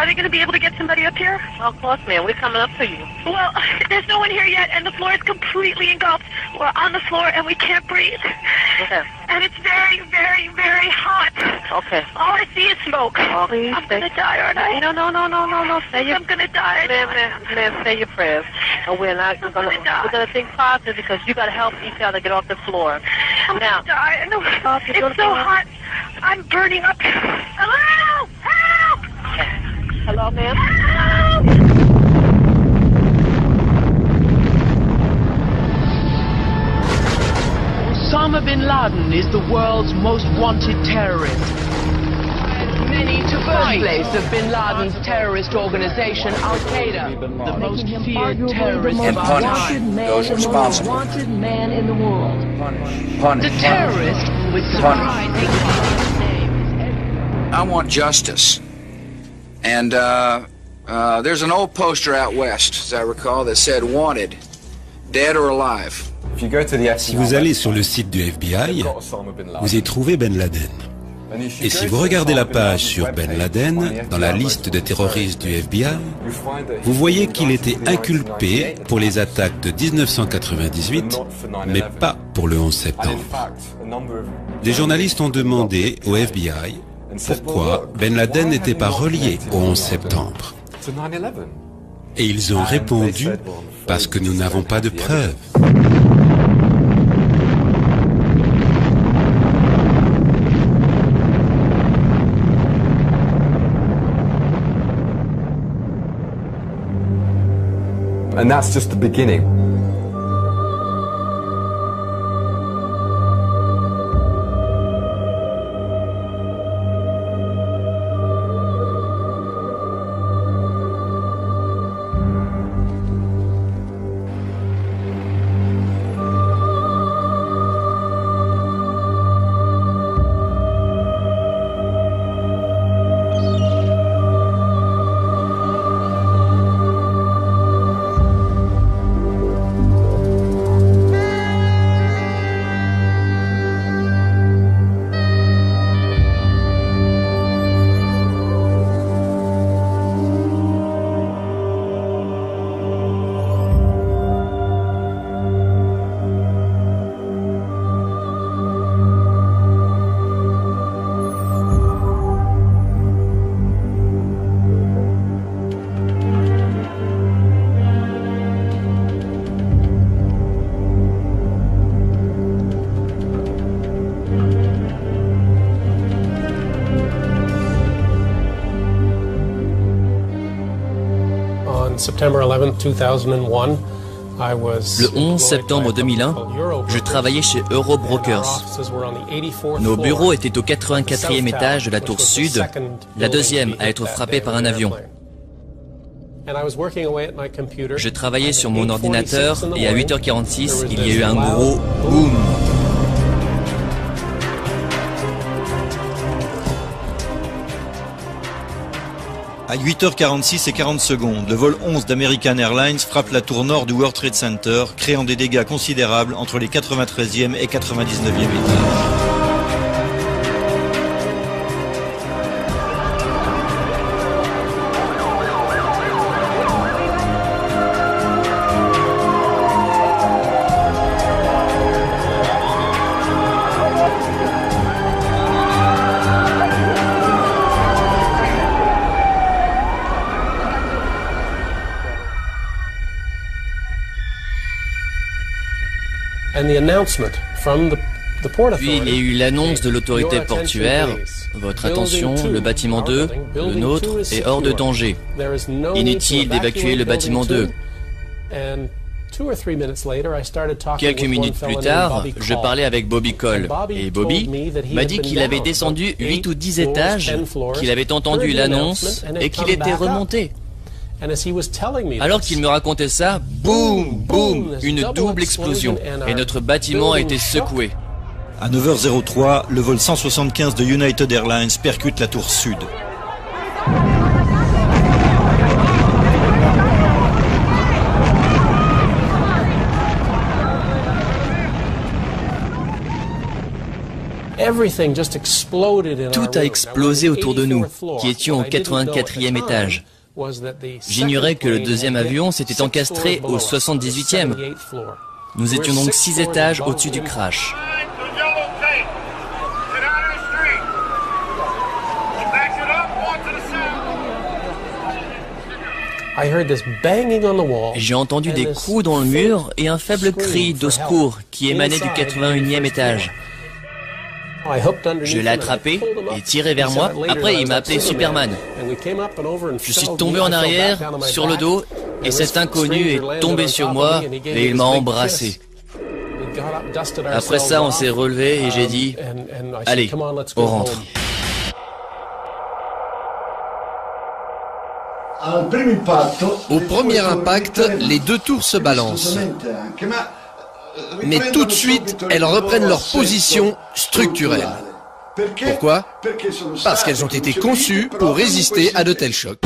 Are they going to be able to get somebody up here? Of course, ma'am. We're coming up to you. Well, there's no one here yet, and the floor is completely engulfed. We're on the floor, and we can't breathe. Okay. And it's very, very, very hot. Okay. All I see is smoke. Oh, please, I'm going to die, aren't I? No. Say your... I'm going to die. Ma'am, say your prayers. And we're gonna think positive because you gotta help each other get off the floor. I'm Now, going to die. I know. It's so hot. I'm burning up. Hello! Help! hello, ma'am. Help! Osama bin Laden is the world's most wanted terrorist. Many to fight. Birthplace of bin Laden's terrorist organization, Al Qaeda, the most feared terrorist And of our punish time. those responsible. Wanted man in the world. Punish. The terrorist with surprising name. I want justice. And there's an old poster out west, as I recall, that said wanted, dead or alive. Si vous allez sur le site du FBI, vous y trouvez Ben Laden. Et si vous regardez la page sur Ben Laden, dans la liste des terroristes du FBI, vous voyez qu'il était inculpé pour les attaques de 1998, mais pas pour le 11 septembre. Des journalistes ont demandé au FBI pourquoi Ben Laden n'était pas relié au 11 septembre. Et ils ont répondu « parce que nous n'avons pas de preuves ». And that's just the beginning. Le 11 septembre 2001, je travaillais chez Eurobrokers. Nos bureaux étaient au 84e étage de la tour sud, la deuxième à être frappée par un avion. Je travaillais sur mon ordinateur et à 8h46, il y a eu un gros boom. À 8h46 et 40 secondes, le vol 11 d'American Airlines frappe la tour nord du World Trade Center, créant des dégâts considérables entre les 93e et 99e étages. Puis il y a eu l'annonce de l'autorité portuaire. Votre attention, le bâtiment 2, le nôtre, est hors de danger. Inutile d'évacuer le bâtiment 2. Quelques minutes plus tard, je parlais avec Bobby Cole. Et Bobby m'a dit qu'il avait descendu 8 ou 10 étages, qu'il avait entendu l'annonce et qu'il était remonté. Alors qu'il me racontait ça, boum, boum, une double explosion. Et notre bâtiment a été secoué. À 9h03, le vol 175 de United Airlines percute la tour sud. Tout a explosé autour de nous, qui étions au 84e étage. J'ignorais que le deuxième avion s'était encastré au 78e. Nous étions donc 6 étages au-dessus du crash. J'ai entendu des coups dans le mur et un faible cri d'au secours qui émanait du 81e étage. Je l'ai attrapé et tiré vers moi. Après, il m'a appelé Superman. Je suis tombé en arrière, sur le dos, et cet inconnu est tombé sur moi et il m'a embrassé. Après ça, on s'est relevé et j'ai dit « Allez, on rentre ». Au premier impact, les deux tours se balancent. Mais tout de suite, elles reprennent leur position structurelle. Pourquoi? Parce qu'elles ont été conçues pour résister à de tels chocs.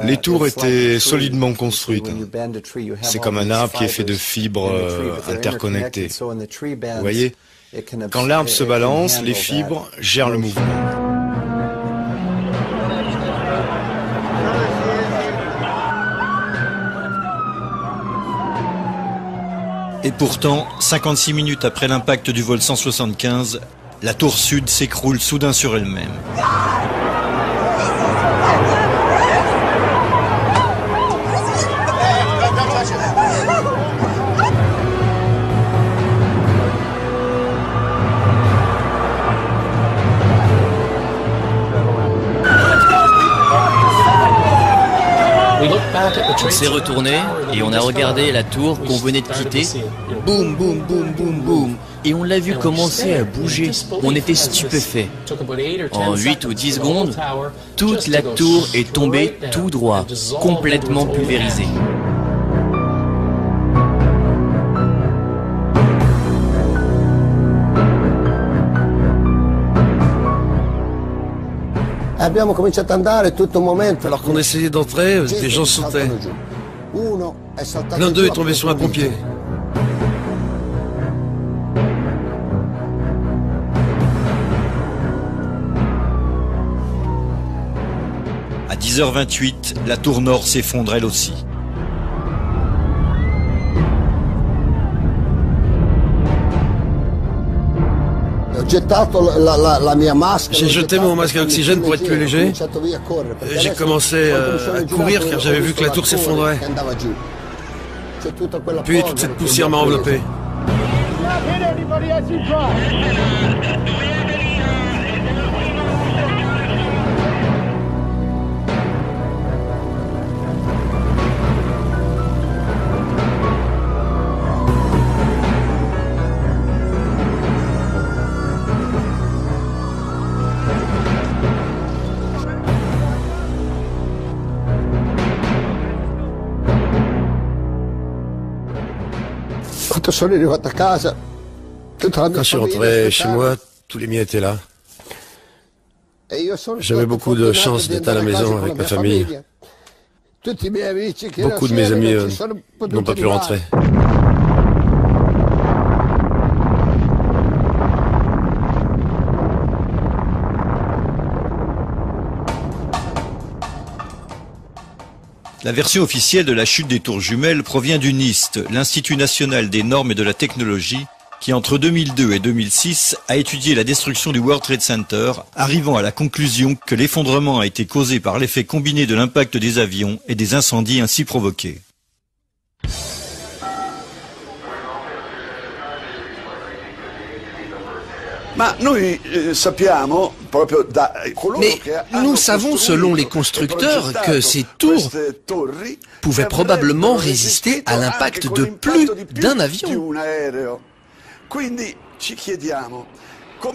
Les tours étaient solidement construites. C'est comme un arbre qui est fait de fibres interconnectées. Vous voyez, quand l'arbre se balance, les fibres gèrent le mouvement. Et pourtant, 56 minutes après l'impact du vol 175, la tour sud s'écroule soudain sur elle-même. On s'est retourné et on a regardé la tour qu'on venait de quitter. Boum, boum, boum, boum, boum. Et on l'a vu commencer à bouger. On était stupéfaits. En 8 ou 10 secondes, toute la tour est tombée tout droit, complètement pulvérisée. Alors qu'on essayait d'entrer, des gens sautaient. L'un d'eux est tombé sur un pompier. À 10h28, la tour nord s'effondre elle aussi. J'ai jeté mon masque à oxygène pour être plus léger. J'ai commencé à courir car j'avais vu que la tour s'effondrait. Puis toute cette poussière m'a enveloppé. Quand je suis rentré chez moi, tous les miens étaient là. J'avais beaucoup de chance d'être à la maison avec ma famille. Beaucoup de mes amis n'ont pas pu rentrer. La version officielle de la chute des tours jumelles provient du NIST, l'Institut national des normes et de la technologie, qui entre 2002 et 2006 a étudié la destruction du World Trade Center, arrivant à la conclusion que l'effondrement a été causé par l'effet combiné de l'impact des avions et des incendies ainsi provoqués. Mais nous savons, selon les constructeurs, que ces tours pouvaient probablement résister à l'impact de plus d'un avion.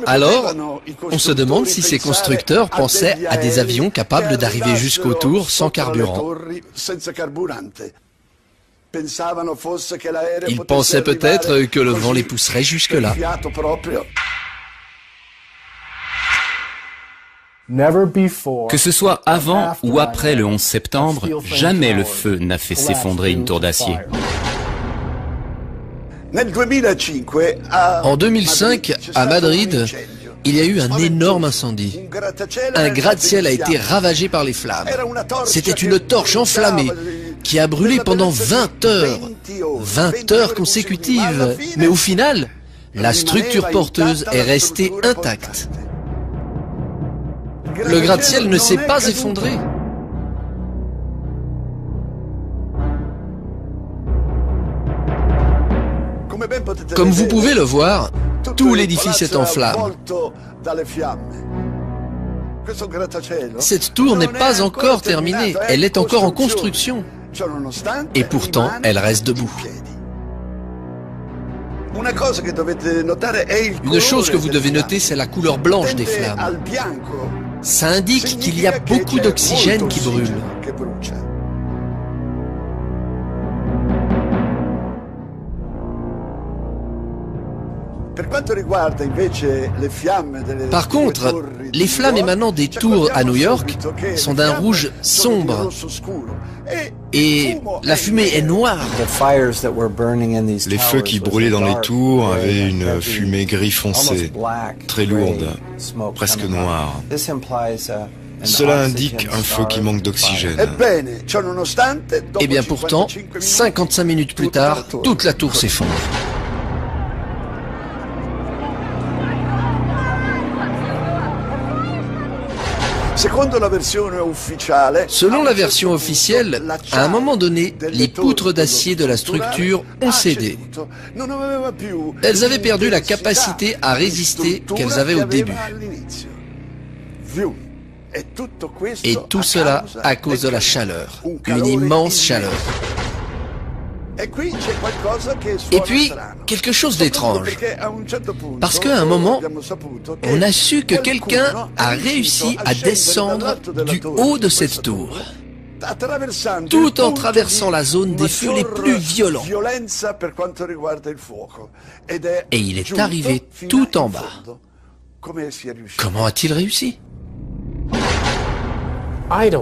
Alors, on se demande si ces constructeurs pensaient à des avions capables d'arriver jusqu'aux tours sans carburant. Ils pensaient peut-être que le vent les pousserait jusque-là. Que ce soit avant ou après le 11 septembre, jamais le feu n'a fait s'effondrer une tour d'acier. En 2005, à Madrid, il y a eu un énorme incendie. Un gratte-ciel a été ravagé par les flammes. C'était une torche enflammée qui a brûlé pendant 20 heures. 20 heures consécutives. Mais au final, la structure porteuse est restée intacte. Le gratte-ciel ne s'est pas effondré. Comme vous pouvez le voir, tout l'édifice est en flammes. Cette tour n'est pas encore terminée, elle est encore en construction. Et pourtant, elle reste debout. Une chose que vous devez noter, c'est la couleur blanche des flammes. Ça indique qu'il y a beaucoup d'oxygène qui brûle. Par contre, les flammes émanant des tours à New York sont d'un rouge sombre. Et la fumée est noire. Les feux qui brûlaient dans les tours avaient une fumée gris foncé, très lourde, presque noire. Cela indique un feu qui manque d'oxygène. Et bien pourtant, 55 minutes plus tard, toute la tour s'effondre. Selon la version officielle, à un moment donné, les poutres d'acier de la structure ont cédé. Elles avaient perdu la capacité à résister qu'elles avaient au début. Et tout cela à cause de la chaleur, une immense chaleur. Et puis, quelque chose d'étrange. Parce qu'à un moment, on a su que quelqu'un a réussi à descendre du haut de cette tour, tout en traversant la zone des feux les plus violents. Et il est arrivé tout en bas. Comment a-t-il réussi ? Je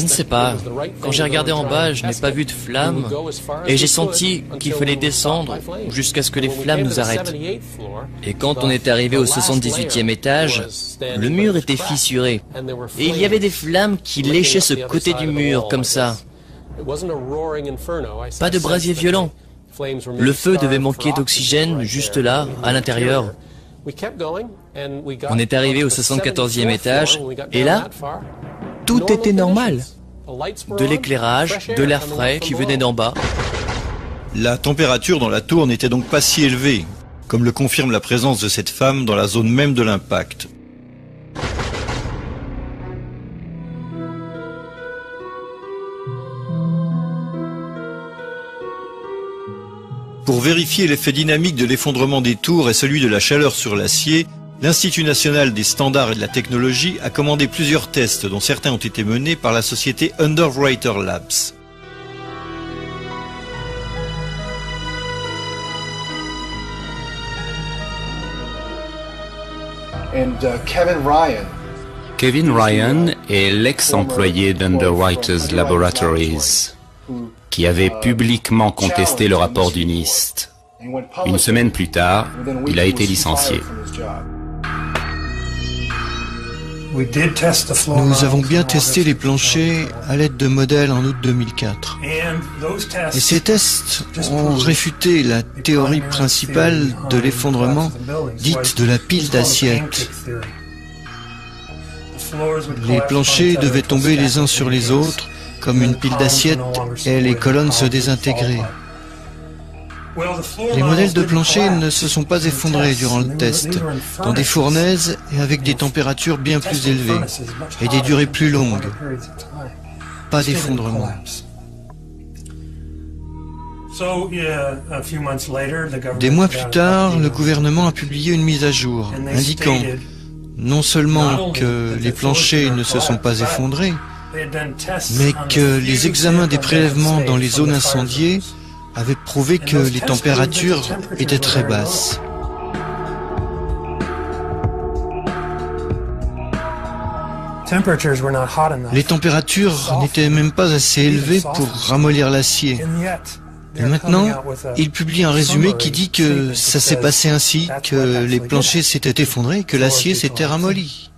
ne sais pas. Quand j'ai regardé en bas, je n'ai pas vu de flammes et j'ai senti qu'il fallait descendre jusqu'à ce que les flammes nous arrêtent. Et quand on est arrivé au 78e étage, le mur était fissuré et il y avait des flammes qui léchaient ce côté du mur comme ça. Pas de brasier violent. Le feu devait manquer d'oxygène juste là, à l'intérieur. On est arrivé au 74e étage et là, tout était normal. De l'éclairage, de l'air frais qui venait d'en bas. La température dans la tour n'était donc pas si élevée, comme le confirme la présence de cette femme dans la zone même de l'impact. Pour vérifier l'effet dynamique de l'effondrement des tours et celui de la chaleur sur l'acier, l'Institut national des standards et de la technologie a commandé plusieurs tests dont certains ont été menés par la société Underwriter Labs. Kevin Ryan est l'ex-employé d'Underwriters Laboratories, qui avait publiquement contesté le rapport du NIST. Une semaine plus tard, il a été licencié. Nous avons bien testé les planchers à l'aide de modèles en août 2004. Et ces tests ont réfuté la théorie principale de l'effondrement, dite de la pile d'assiettes. Les planchers devaient tomber les uns sur les autres, comme une pile d'assiettes, et les colonnes se désintégraient. Les modèles de plancher ne se sont pas effondrés durant le test, dans des fournaises et avec des températures bien plus élevées et des durées plus longues. Pas d'effondrement. Des mois plus tard, le gouvernement a publié une mise à jour, indiquant non seulement que les planchers ne se sont pas effondrés, mais que les examens des prélèvements dans les zones incendiées avaient prouvé que les températures étaient très basses. Les températures n'étaient même pas assez élevées pour ramollir l'acier. Et maintenant, il publie un résumé qui dit que ça s'est passé ainsi, que les planchers s'étaient effondrés, que l'acier s'était ramolli.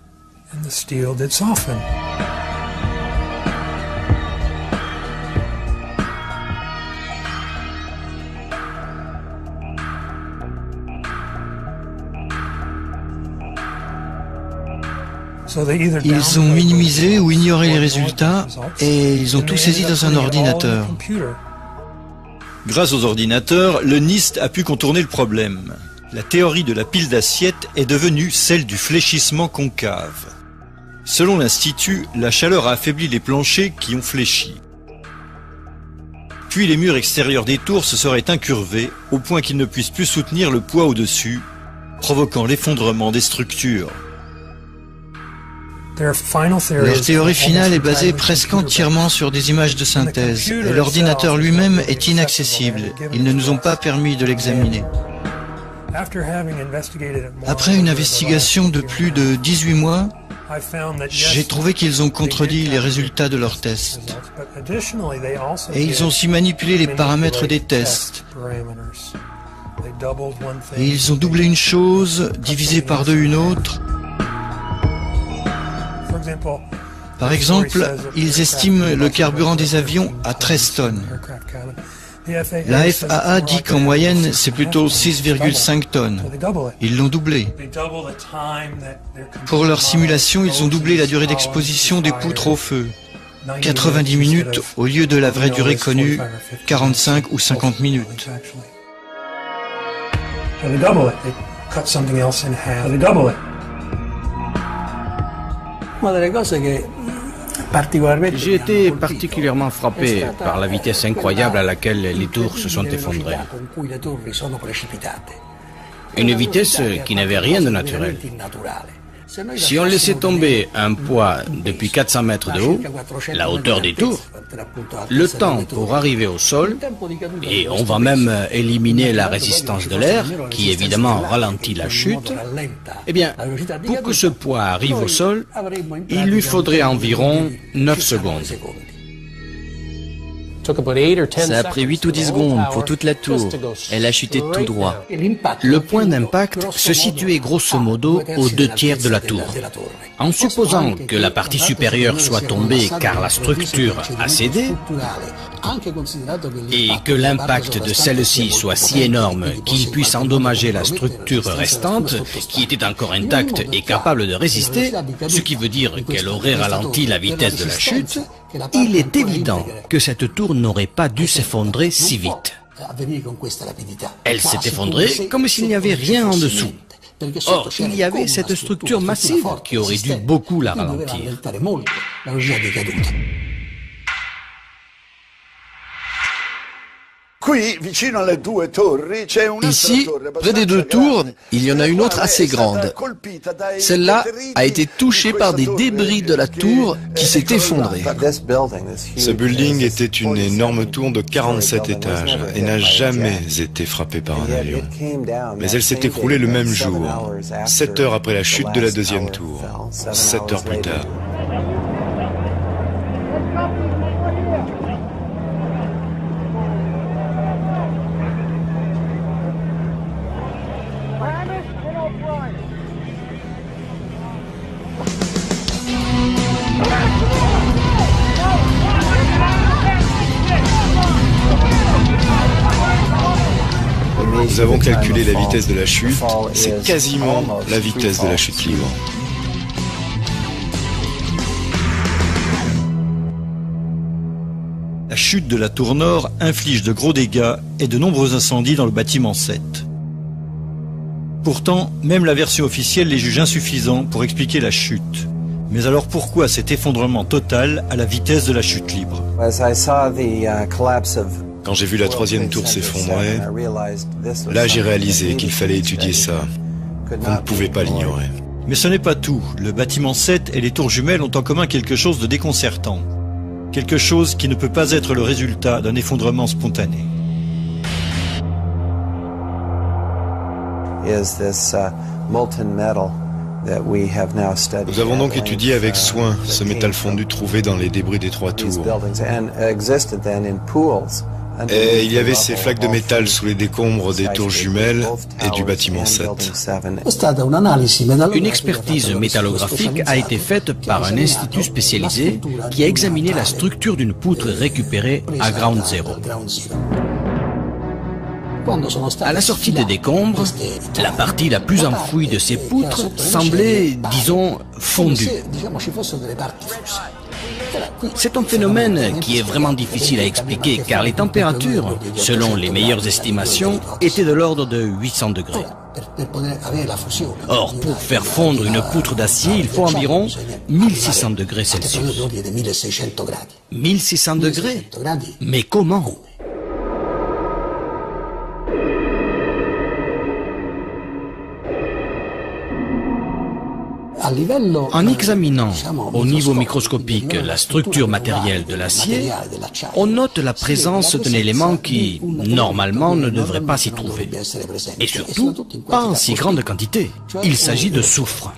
Ils ont minimisé ou ignoré les résultats et ils ont tout saisi dans un ordinateur. Grâce aux ordinateurs, le NIST a pu contourner le problème. La théorie de la pile d'assiettes est devenue celle du fléchissement concave. Selon l'Institut, la chaleur a affaibli les planchers qui ont fléchi. Puis les murs extérieurs des tours se seraient incurvés au point qu'ils ne puissent plus soutenir le poids au-dessus, provoquant l'effondrement des structures. Leur théorie finale est basée presque entièrement sur des images de synthèse, et l'ordinateur lui-même est inaccessible. Ils ne nous ont pas permis de l'examiner. Après une investigation de plus de 18 mois, j'ai trouvé qu'ils ont contredit les résultats de leurs tests. Et ils ont aussi manipulé les paramètres des tests. Et ils ont doublé une chose, divisé par deux une autre. Par exemple, ils estiment le carburant des avions à 13 tonnes. La FAA dit qu'en moyenne, c'est plutôt 6,5 tonnes. Ils l'ont doublé. Pour leur simulation, ils ont doublé la durée d'exposition des poutres au feu. 90 minutes au lieu de la vraie durée connue, 45 ou 50 minutes. J'ai été particulièrement frappé par la vitesse incroyable à laquelle les tours se sont effondrées. Une vitesse qui n'avait rien de naturel. Si on laissait tomber un poids depuis 400 mètres de haut, la hauteur des tours, le temps pour arriver au sol, et on va même éliminer la résistance de l'air, qui évidemment ralentit la chute, eh bien, pour que ce poids arrive au sol, il lui faudrait environ 9 secondes. Ça a pris 8 ou 10 secondes pour toute la tour. Elle a chuté tout droit. Le point d'impact se situait grosso modo aux 2/3 de la tour. En supposant que la partie supérieure soit tombée car la structure a cédé, et que l'impact de celle-ci soit si énorme qu'il puisse endommager la structure restante, qui était encore intacte et capable de résister, ce qui veut dire qu'elle aurait ralenti la vitesse de la chute, il est évident que cette tour n'aurait pas dû s'effondrer si vite. Elle s'est effondrée comme s'il n'y avait rien en dessous. Or, il y avait cette structure massive qui aurait dû beaucoup la ralentir. Ici, près des deux tours, il y en a une autre assez grande. Celle-là a été touchée par des débris de la tour qui s'est effondrée. Ce building était une énorme tour de 47 étages et n'a jamais été frappée par un avion. Mais elle s'est écroulée le même jour, 7 heures après la chute de la deuxième tour, 7 heures plus tard. Nous avons calculé la vitesse de la chute, c'est quasiment la vitesse de la chute libre. La chute de la tour nord inflige de gros dégâts et de nombreux incendies dans le bâtiment 7. Pourtant, même la version officielle les juge insuffisants pour expliquer la chute. Mais alors pourquoi cet effondrement total à la vitesse de la chute libre? Quand j'ai vu la troisième tour s'effondrer, là j'ai réalisé qu'il fallait étudier ça. On ne pouvait pas l'ignorer. Mais ce n'est pas tout. Le bâtiment 7 et les tours jumelles ont en commun quelque chose de déconcertant. Quelque chose qui ne peut pas être le résultat d'un effondrement spontané. Nous avons donc étudié avec soin ce métal fondu trouvé dans les débris des 3 tours. Et il y avait ces flaques de métal sous les décombres des tours jumelles et du bâtiment 7. Une expertise métallographique a été faite par un institut spécialisé qui a examiné la structure d'une poutre récupérée à Ground Zero. À la sortie des décombres, la partie la plus enfouie de ces poutres semblait, disons, fondue. C'est un phénomène qui est vraiment difficile à expliquer car les températures, selon les meilleures estimations, étaient de l'ordre de 800 degrés. Or, pour faire fondre une poutre d'acier, il faut environ 1600 degrés Celsius. 1600 degrés? Mais comment? En examinant au niveau microscopique la structure matérielle de l'acier, on note la présence d'un élément qui, normalement, ne devrait pas s'y trouver. Et surtout, pas en si grande quantité. Il s'agit de soufre.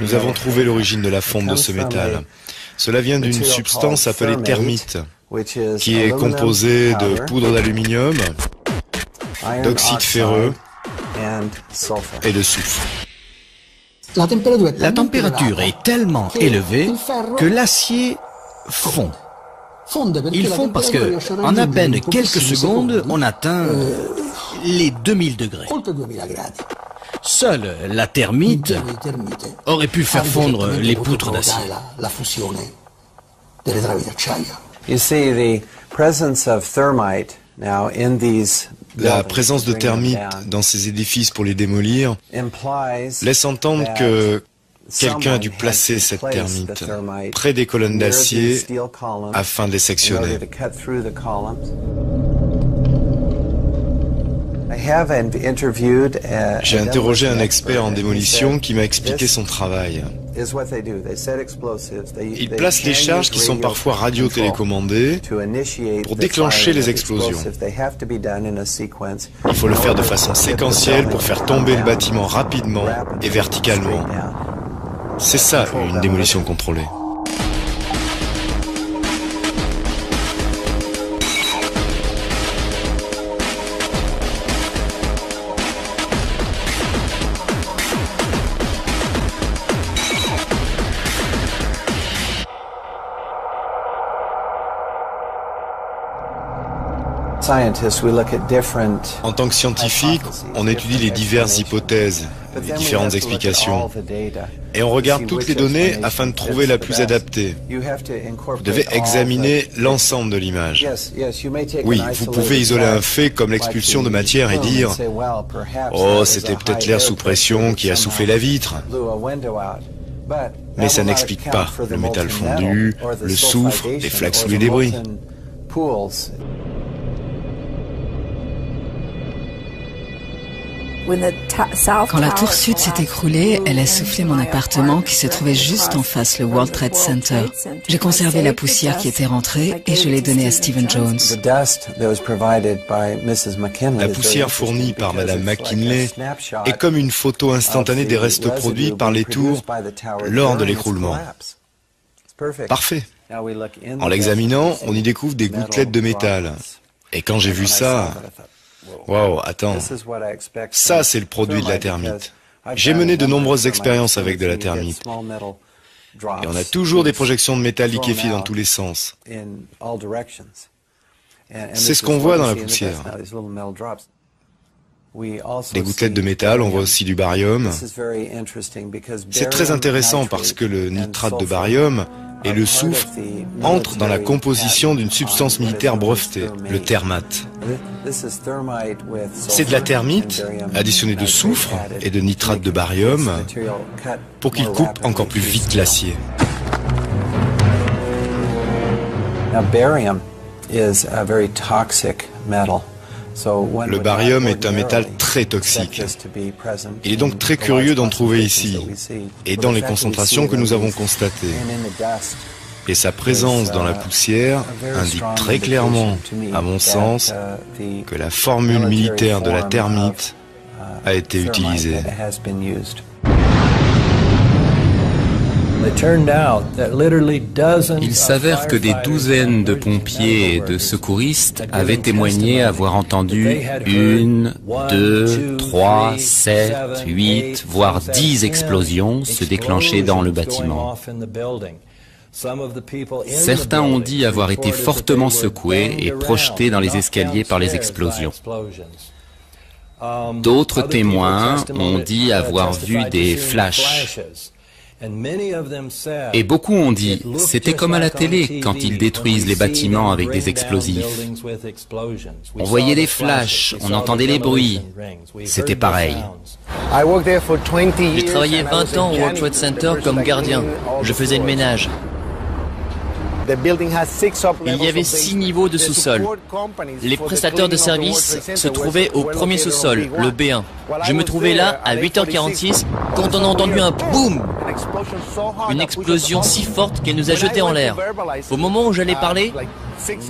Nous avons trouvé l'origine de la fonte de ce métal. Cela vient d'une substance appelée thermite, qui est composée de poudre d'aluminium, d'oxyde ferreux et de soufre. La température est tellement élevée que l'acier fond. Il fond parce que, en à peine quelques secondes, on atteint les 2000 degrés. Seule la thermite aurait pu faire fondre les poutres d'acier. La présence de thermite dans ces édifices pour les démolir laisse entendre que quelqu'un a dû placer cette thermite près des colonnes d'acier afin de les sectionner. J'ai interrogé un expert en démolition qui m'a expliqué son travail. Ils placent les charges qui sont parfois radio-télécommandées pour déclencher les explosions. Il faut le faire de façon séquentielle pour faire tomber le bâtiment rapidement et verticalement. C'est ça une démolition contrôlée. En tant que scientifique, on étudie les diverses hypothèses, les différentes explications, et on regarde toutes les données afin de trouver la plus adaptée. Vous devez examiner l'ensemble de l'image. Oui, vous pouvez isoler un fait comme l'expulsion de matière et dire « Oh, c'était peut-être l'air sous pression qui a soufflé la vitre ». Mais ça n'explique pas le métal fondu, le soufre, les flaques sous les débris. Quand la tour sud s'est écroulée, elle a soufflé mon appartement qui se trouvait juste en face, le World Trade Center. J'ai conservé la poussière qui était rentrée et je l'ai donnée à Stephen Jones. La poussière fournie par Madame McKinley est comme une photo instantanée des restes produits par les tours lors de l'écroulement. Parfait. En l'examinant, on y découvre des gouttelettes de métal. Et quand j'ai vu ça... Wow, attends, ça c'est le produit de la thermite. J'ai mené de nombreuses expériences avec de la thermite. Et on a toujours des projections de métal liquéfié dans tous les sens. C'est ce qu'on voit dans la poussière. Des gouttelettes de métal, on voit aussi du barium. C'est très intéressant parce que le nitrate de barium et le soufre entrent dans la composition d'une substance militaire brevetée, le thermate. C'est de la thermite additionnée de soufre et de nitrate de barium pour qu'il coupe encore plus vite l'acier. Le barium est un métal très toxique. Il est donc très curieux d'en trouver ici, et dans les concentrations que nous avons constatées. Et sa présence dans la poussière indique très clairement, à mon sens, que la formule militaire de la termite a été utilisée. Il s'avère que des douzaines de pompiers et de secouristes avaient témoigné avoir entendu 1, 2, 3, 7, 8, voire 10 explosions se déclencher dans le bâtiment. Certains ont dit avoir été fortement secoués et projetés dans les escaliers par les explosions. D'autres témoins ont dit avoir vu des flashs. Et beaucoup ont dit, c'était comme à la télé quand ils détruisent les bâtiments avec des explosifs. On voyait des flashs, on entendait les bruits. C'était pareil. J'ai travaillé 20 ans au World Trade Center comme gardien. Je faisais le ménage. Il y avait 6 niveaux de sous-sol. Les prestataires de services se trouvaient au premier sous-sol, le B1. Je me trouvais là à 8h46 quand on a entendu un boum. Une explosion si forte qu'elle nous a jetés en l'air. Au moment où j'allais parler,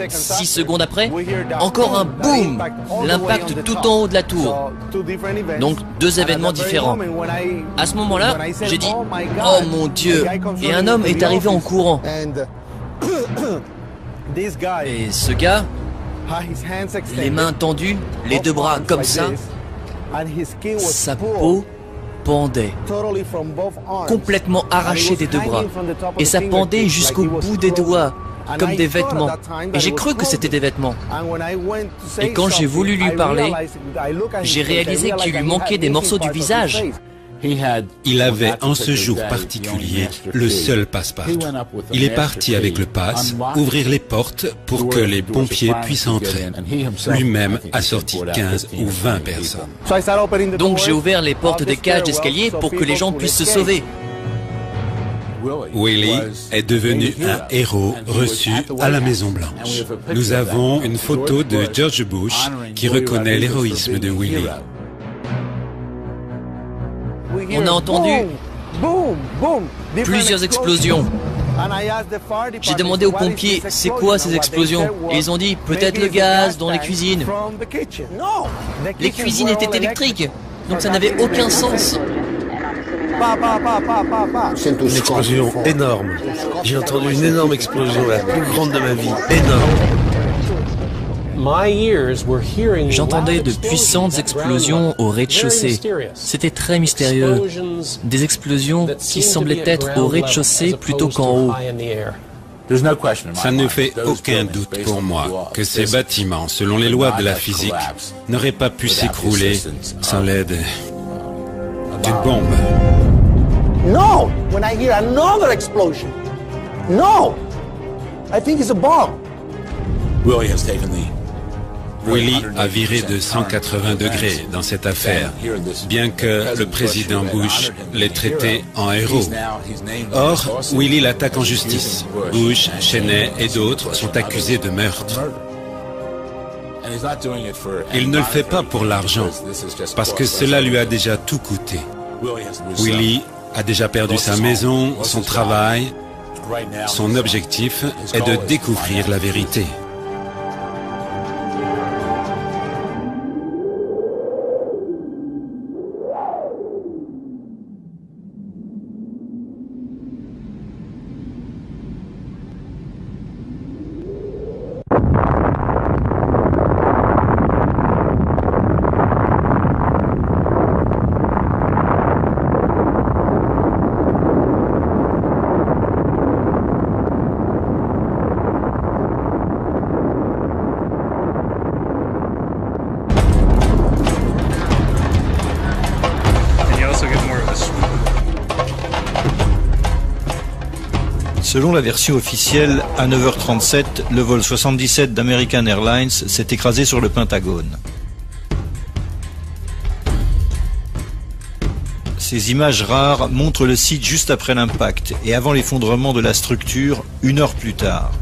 6 secondes après, encore un boum. L'impact tout en haut de la tour. Donc 2 événements différents. À ce moment-là, j'ai dit « Oh mon Dieu !» Et un homme est arrivé en courant. Et ce gars, les mains tendues, les 2 bras comme ça, sa peau pendait, complètement arrachée des 2 bras. Et ça pendait jusqu'au bout des doigts, comme des vêtements. Et j'ai cru que c'était des vêtements. Et quand j'ai voulu lui parler, j'ai réalisé qu'il lui manquait des morceaux du visage. Il avait en ce jour particulier le seul passe-partout. Il est parti avec le passe ouvrir les portes pour que les pompiers puissent entrer. Lui-même a sorti 15 ou 20 personnes. Donc j'ai ouvert les portes des cages d'escalier pour que les gens puissent se sauver. Willie est devenu un héros reçu à la Maison Blanche. Nous avons une photo de George Bush qui reconnaît l'héroïsme de Willie. On a entendu plusieurs explosions. J'ai demandé aux pompiers, c'est quoi ces explosions? Et ils ont dit, peut-être le gaz dans les cuisines. Les cuisines étaient électriques, donc ça n'avait aucun sens. Une explosion énorme. J'ai entendu une énorme explosion, la plus grande de ma vie. Énorme. J'entendais de puissantes explosions au rez-de-chaussée. C'était très mystérieux. Des explosions qui semblaient être au rez-de-chaussée plutôt qu'en haut. Ça ne fait aucun doute pour moi que ces bâtiments, selon les lois de la physique, n'auraient pas pu s'écrouler sans l'aide d'une bombe. No! When I hear another explosion. No! I think it's a bomb. Willie a viré de 180 degrés dans cette affaire, bien que le président Bush l'ait traité en héros. Or, Willie l'attaque en justice. Bush, Cheney et d'autres sont accusés de meurtre. Il ne le fait pas pour l'argent, parce que cela lui a déjà tout coûté. Willie a déjà perdu sa maison, son travail. Son objectif est de découvrir la vérité. Selon la version officielle, à 9h37, le vol 77 d'American Airlines s'est écrasé sur le Pentagone. Ces images rares montrent le site juste après l'impact et avant l'effondrement de la structure, 1 heure plus tard.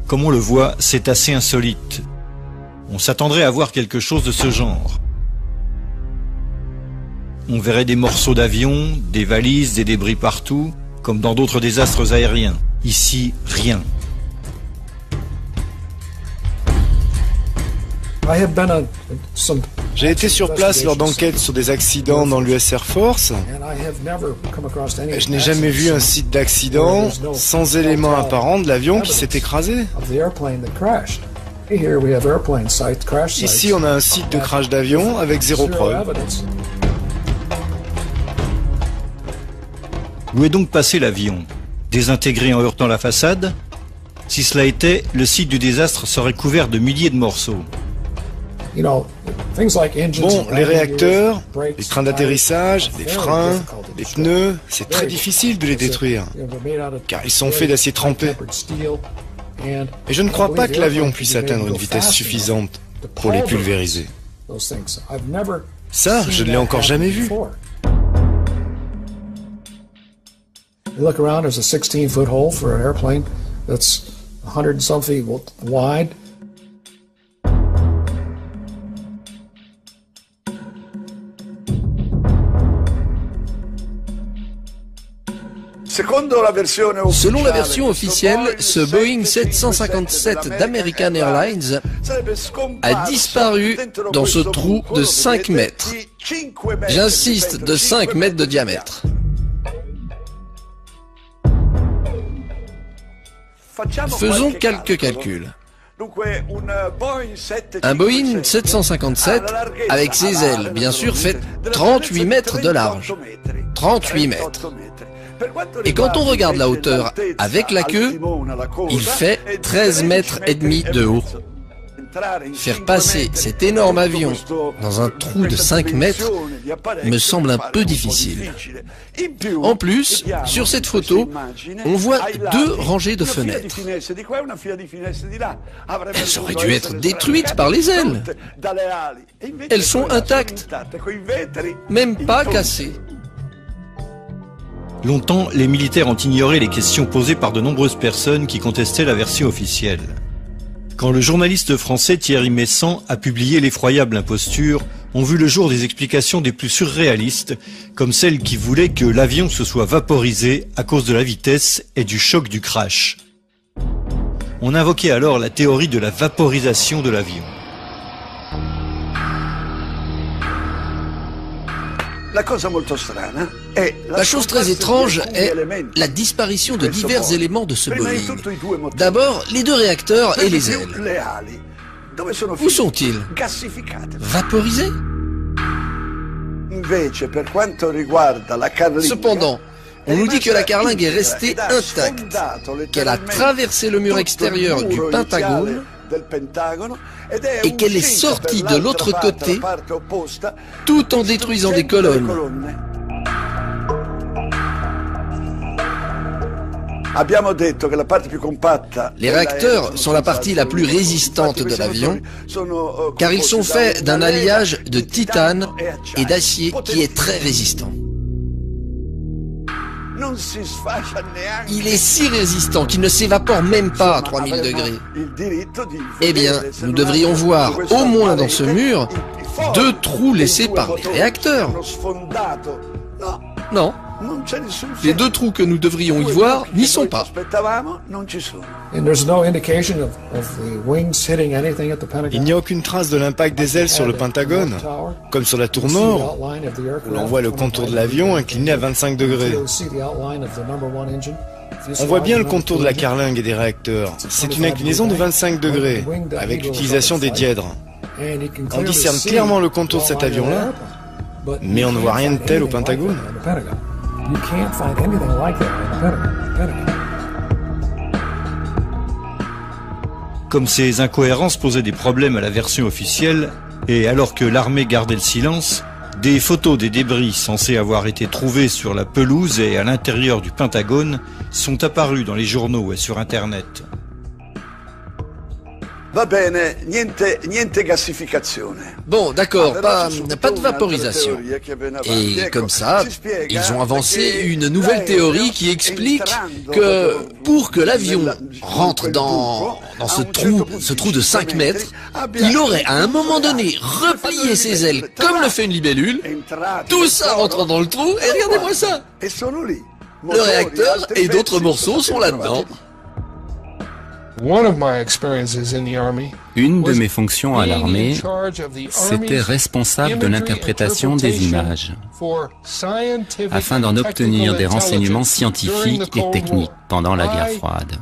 Comme on le voit, c'est assez insolite. On s'attendrait à voir quelque chose de ce genre. On verrait des morceaux d'avion, des valises, des débris partout, comme dans d'autres désastres aériens. Ici, rien. J'ai été sur place lors d'enquêtes sur des accidents dans l'US Air Force. Je n'ai jamais vu un site d'accident sans élément apparent de l'avion qui s'est écrasé. Ici, on a un site de crash d'avion avec zéro preuve. Où est donc passé l'avion? Désintégré en heurtant la façade? Si cela était, le site du désastre serait couvert de milliers de morceaux. Bon, les réacteurs, les trains d'atterrissage, les freins, les pneus, c'est très difficile de les détruire, car ils sont faits d'acier trempé. Et je ne crois pas que l'avion puisse atteindre une vitesse suffisante pour les pulvériser. Ça, je ne l'ai encore jamais vu. You look around, there's a 16-foot hole for an airplane that's 100 and some feet wide. Selon la version officielle, ce Boeing 757 d'American Airlines a disparu dans ce trou de 5 mètres. J'insiste, de 5 mètres de diamètre. Faisons quelques calculs. Un Boeing 757, avec ses ailes, bien sûr, fait 38 mètres de large. 38 mètres. Et quand on regarde la hauteur avec la queue, il fait 13 mètres et demi de haut. Faire passer cet énorme avion dans un trou de 5 mètres me semble un peu difficile. En plus, sur cette photo, on voit 2 rangées de fenêtres. Elles auraient dû être détruites par les ailes. Elles sont intactes, même pas cassées. Longtemps, les militaires ont ignoré les questions posées par de nombreuses personnes qui contestaient la version officielle. Quand le journaliste français Thierry Messant a publié l'effroyable imposture, ont vu le jour des explications des plus surréalistes, comme celle qui voulait que l'avion se soit vaporisé à cause de la vitesse et du choc du crash. On invoquait alors la théorie de la vaporisation de l'avion. La chose très étrange est la disparition de divers éléments de ce Boeing. D'abord, les 2 réacteurs et les ailes. Où sont-ils? Vaporisés? Cependant, on nous dit que la carlingue est restée intacte, qu'elle a traversé le mur extérieur du Pentagone et qu'elle est sortie de l'autre côté tout en détruisant des colonnes. Les réacteurs sont la partie la plus résistante de l'avion, car ils sont faits d'un alliage de titane et d'acier qui est très résistant. Il est si résistant qu'il ne s'évapore même pas à 3000 degrés. Eh bien, nous devrions voir, au moins dans ce mur, 2 trous laissés par les réacteurs. Non. Les 2 trous que nous devrions y voir n'y sont pas. Il n'y a aucune trace de l'impact des ailes sur le Pentagone, comme sur la tour nord, où l'on voit le contour de l'avion incliné à 25 degrés. On voit bien le contour de la carlingue et des réacteurs. C'est une inclinaison de 25 degrés, avec l'utilisation des dièdres. On discerne clairement le contour de cet avion-là, mais on ne voit rien de tel au Pentagone. Comme ces incohérences posaient des problèmes à la version officielle, et alors que l'armée gardait le silence, des photos des débris censés avoir été trouvés sur la pelouse et à l'intérieur du Pentagone sont apparues dans les journaux et sur Internet. Bon, d'accord, pas de vaporisation. Et comme ça, ils ont avancé une nouvelle théorie qui explique que pour que l'avion rentre dans ce trou de 5 mètres, il aurait à un moment donné replié ses ailes comme le fait une libellule, tout ça rentre dans le trou, et regardez-moi ça! Le réacteur et d'autres morceaux sont là-dedans. Une de mes fonctions à l'armée, c'était responsable de l'interprétation des images, afin d'en obtenir des renseignements scientifiques et techniques pendant la guerre froide.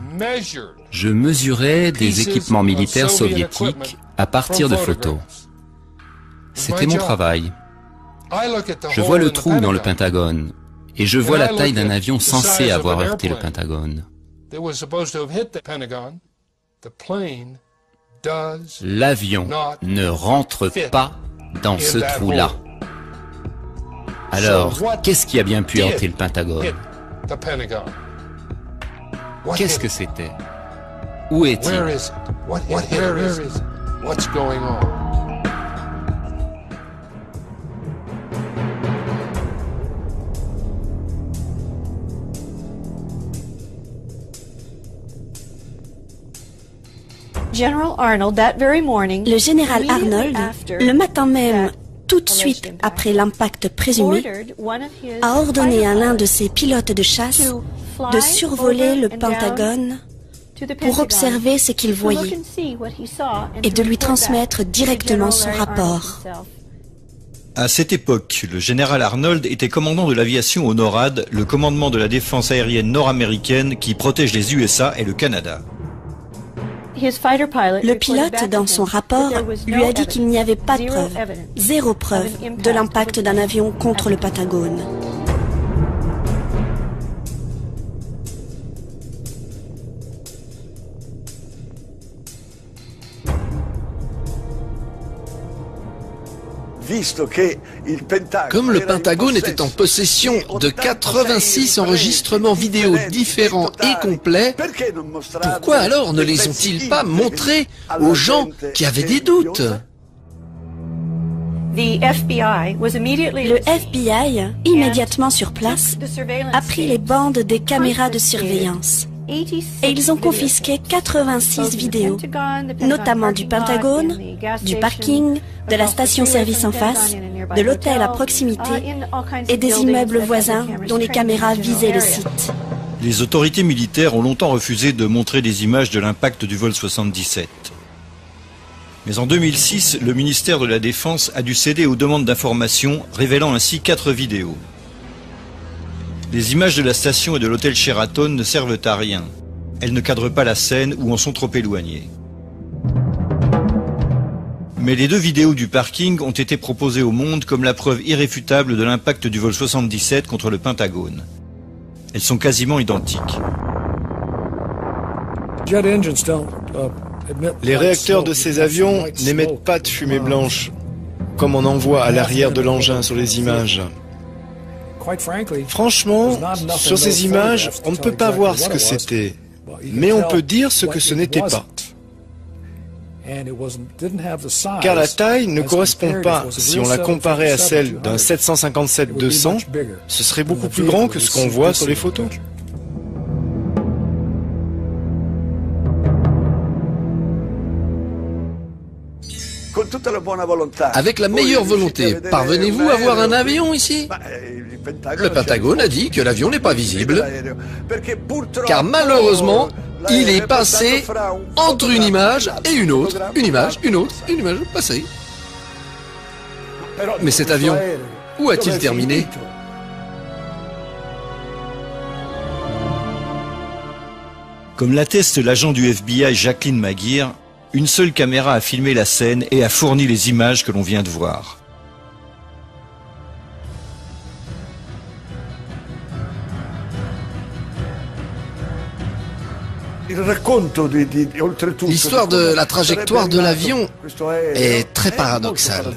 Je mesurais des équipements militaires soviétiques à partir de photos. C'était mon travail. Je vois le trou dans le Pentagone, et je vois la taille d'un avion censé avoir heurté le Pentagone. L'avion ne rentre pas dans ce trou-là. Alors, qu'est-ce qui a bien pu heurter le Pentagone? Qu'est-ce que c'était? Où est-il? Le général Arnold, le matin même, tout de suite après l'impact présumé, a ordonné à l'un de ses pilotes de chasse de survoler le Pentagone pour observer ce qu'il voyait et de lui transmettre directement son rapport. À cette époque, le général Arnold était commandant de l'aviation au NORAD, le commandement de la défense aérienne nord-américaine qui protège les USA et le Canada. Le pilote, dans son rapport, lui a dit qu'il n'y avait pas de preuve, zéro preuve, de l'impact d'un avion contre le Pentagone. Comme le Pentagone était en possession de 86 enregistrements vidéo différents et complets, pourquoi alors ne les ont-ils pas montrés aux gens qui avaient des doutes? Le FBI, immédiatement sur place, a pris les bandes des caméras de surveillance. Et ils ont confisqué 86 vidéos, notamment du Pentagone, du parking, de la station-service en face, de l'hôtel à proximité et des immeubles voisins dont les caméras visaient le site. Les autorités militaires ont longtemps refusé de montrer des images de l'impact du vol 77. Mais en 2006, le ministère de la Défense a dû céder aux demandes d'information, révélant ainsi 4 vidéos. Les images de la station et de l'hôtel Sheraton ne servent à rien. Elles ne cadrent pas la scène ou en sont trop éloignées. Mais les 2 vidéos du parking ont été proposées au monde comme la preuve irréfutable de l'impact du vol 77 contre le Pentagone. Elles sont quasiment identiques. Les réacteurs de ces avions n'émettent pas de fumée blanche, comme on en voit à l'arrière de l'engin sur les images. Franchement, sur ces images, on ne peut pas voir ce que c'était, mais on peut dire ce que ce n'était pas. Car la taille ne correspond pas, si on la comparait à celle d'un 757-200, ce serait beaucoup plus grand que ce qu'on voit sur les photos. Avec la meilleure volonté, parvenez-vous à voir un avion ici? Le Pentagone a dit que l'avion n'est pas visible, car malheureusement, il est passé entre une image et une autre, une image passée. Mais cet avion, où a-t-il terminé? Comme l'atteste l'agent du FBI Jacqueline Maguire, une seule caméra a filmé la scène et a fourni les images que l'on vient de voir. L'histoire de la trajectoire de l'avion est très paradoxale.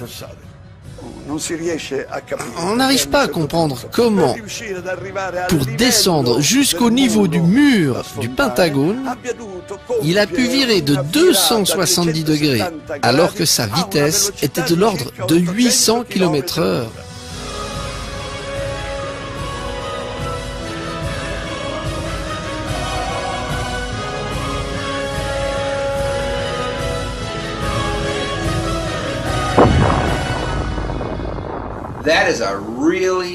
On n'arrive pas à comprendre comment, pour descendre jusqu'au niveau du mur du Pentagone, il a pu virer de 270 degrés, alors que sa vitesse était de l'ordre de 800 km/h.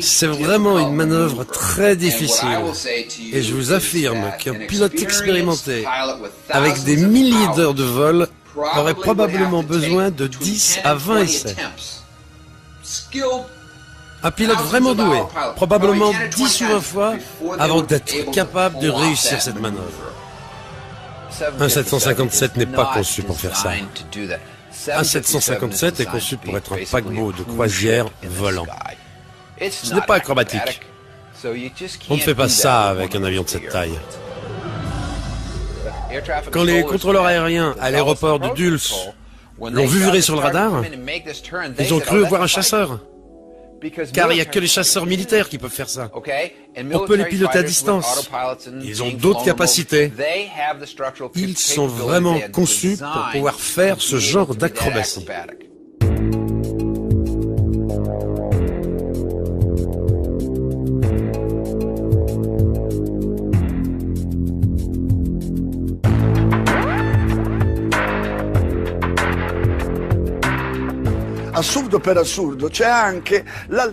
C'est vraiment une manœuvre très difficile. Et je vous affirme qu'un pilote expérimenté, avec des milliers d'heures de vol, aurait probablement besoin de 10 à 20 essais. Un pilote vraiment doué, probablement 10 ou 20 fois, avant d'être capable de réussir cette manœuvre. Un 757 n'est pas conçu pour faire ça. Un 757 est conçu pour être un paquebot de croisière volant. Ce n'est pas acrobatique. On ne fait pas ça avec un avion de cette taille. Quand les contrôleurs aériens à l'aéroport de Dulce l'ont vu virer sur le radar, ils ont cru voir un chasseur. Car il n'y a que les chasseurs militaires qui peuvent faire ça. On peut les piloter à distance. Ils ont d'autres capacités. Ils sont vraiment conçus pour pouvoir faire ce genre d'acrobatie.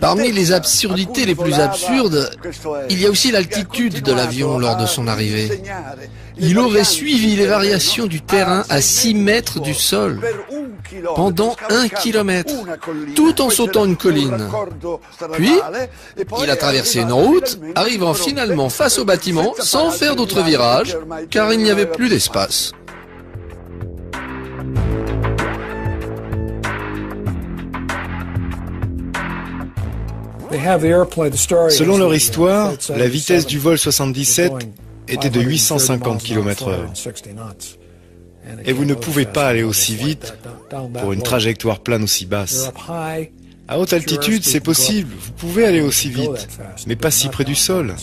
Parmi les absurdités les plus absurdes, il y a aussi l'altitude de l'avion lors de son arrivée. Il aurait suivi les variations du terrain à 6 mètres du sol, pendant 1 kilomètre, tout en sautant une colline. Puis, il a traversé une route, arrivant finalement face au bâtiment sans faire d'autres virages, car il n'y avait plus d'espace. Selon leur histoire, la vitesse du vol 77 était de 850 km/h. Et vous ne pouvez pas aller aussi vite pour une trajectoire plane aussi basse. À haute altitude, c'est possible, vous pouvez aller aussi vite, mais pas si près du sol.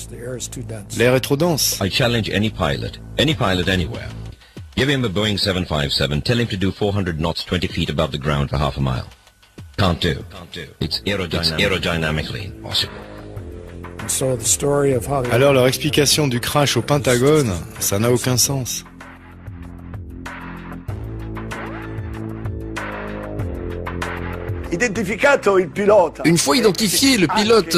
L'air est trop dense. I challenge any pilot anywhere. Give him a Boeing 757, tell him to do 400 knots 20 feet above the ground for half a mile. Can't do. It's aerodynamically impossible. Alors leur explication du crash au Pentagone, ça n'a aucun sens. Une fois identifié, le pilote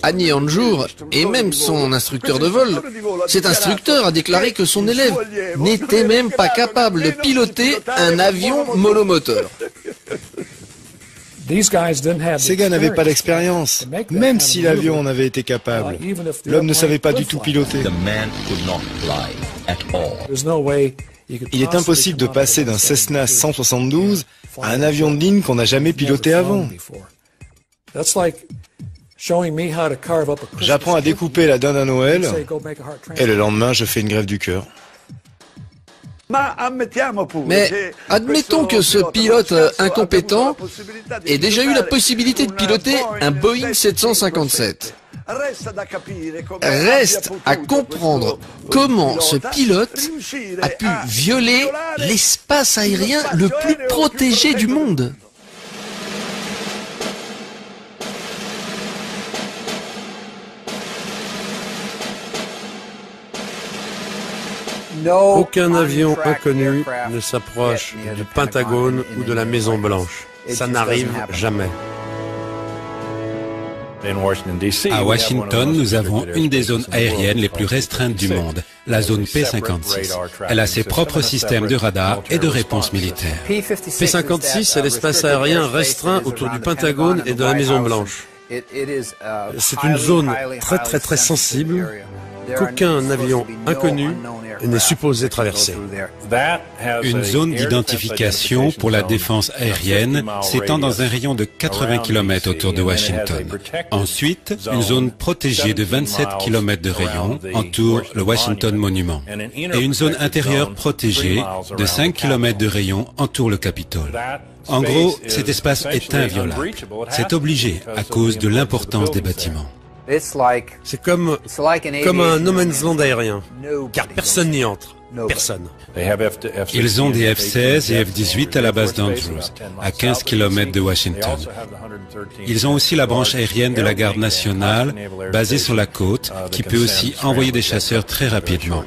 Annie Anjour et même son instructeur de vol, cet instructeur a déclaré que son élève n'était même pas capable de piloter un avion monomoteur. Ces gars n'avaient pas d'expérience, même si l'avion en avait été capable. L'homme ne savait pas du tout piloter. Il est impossible de passer d'un Cessna 172 à un avion de ligne qu'on n'a jamais piloté avant. J'apprends à découper la dinde à Noël et le lendemain je fais une grève du cœur. Mais admettons que ce pilote incompétent ait déjà eu la possibilité de piloter un Boeing 757. Reste à comprendre comment ce pilote a pu violer l'espace aérien le plus protégé du monde. Aucun avion inconnu ne s'approche du Pentagone ou de la Maison Blanche. Ça n'arrive jamais. À Washington, nous avons une des zones aériennes les plus restreintes du monde, la zone P-56. Elle a ses propres systèmes de radar et de réponse militaire. P-56, c'est l'espace aérien restreint autour du Pentagone et de la Maison Blanche. C'est une zone très sensible qu'aucun avion inconnu n'est supposé traverser. Une zone d'identification pour la défense aérienne s'étend dans un rayon de 80 km autour de Washington. Ensuite, une zone protégée de 27 km de rayon entoure le Washington Monument. Et une zone intérieure protégée de 5 km de rayon entoure le Capitole. En gros, cet espace est inviolable. C'est obligé à cause de l'importance des bâtiments. C'est comme un no man's land aérien, car personne n'y entre. Personne. Ils ont des F-16 et F-18 à la base d'Andrews, à 15 km de Washington. Ils ont aussi la branche aérienne de la Garde nationale, basée sur la côte, qui peut aussi envoyer des chasseurs très rapidement.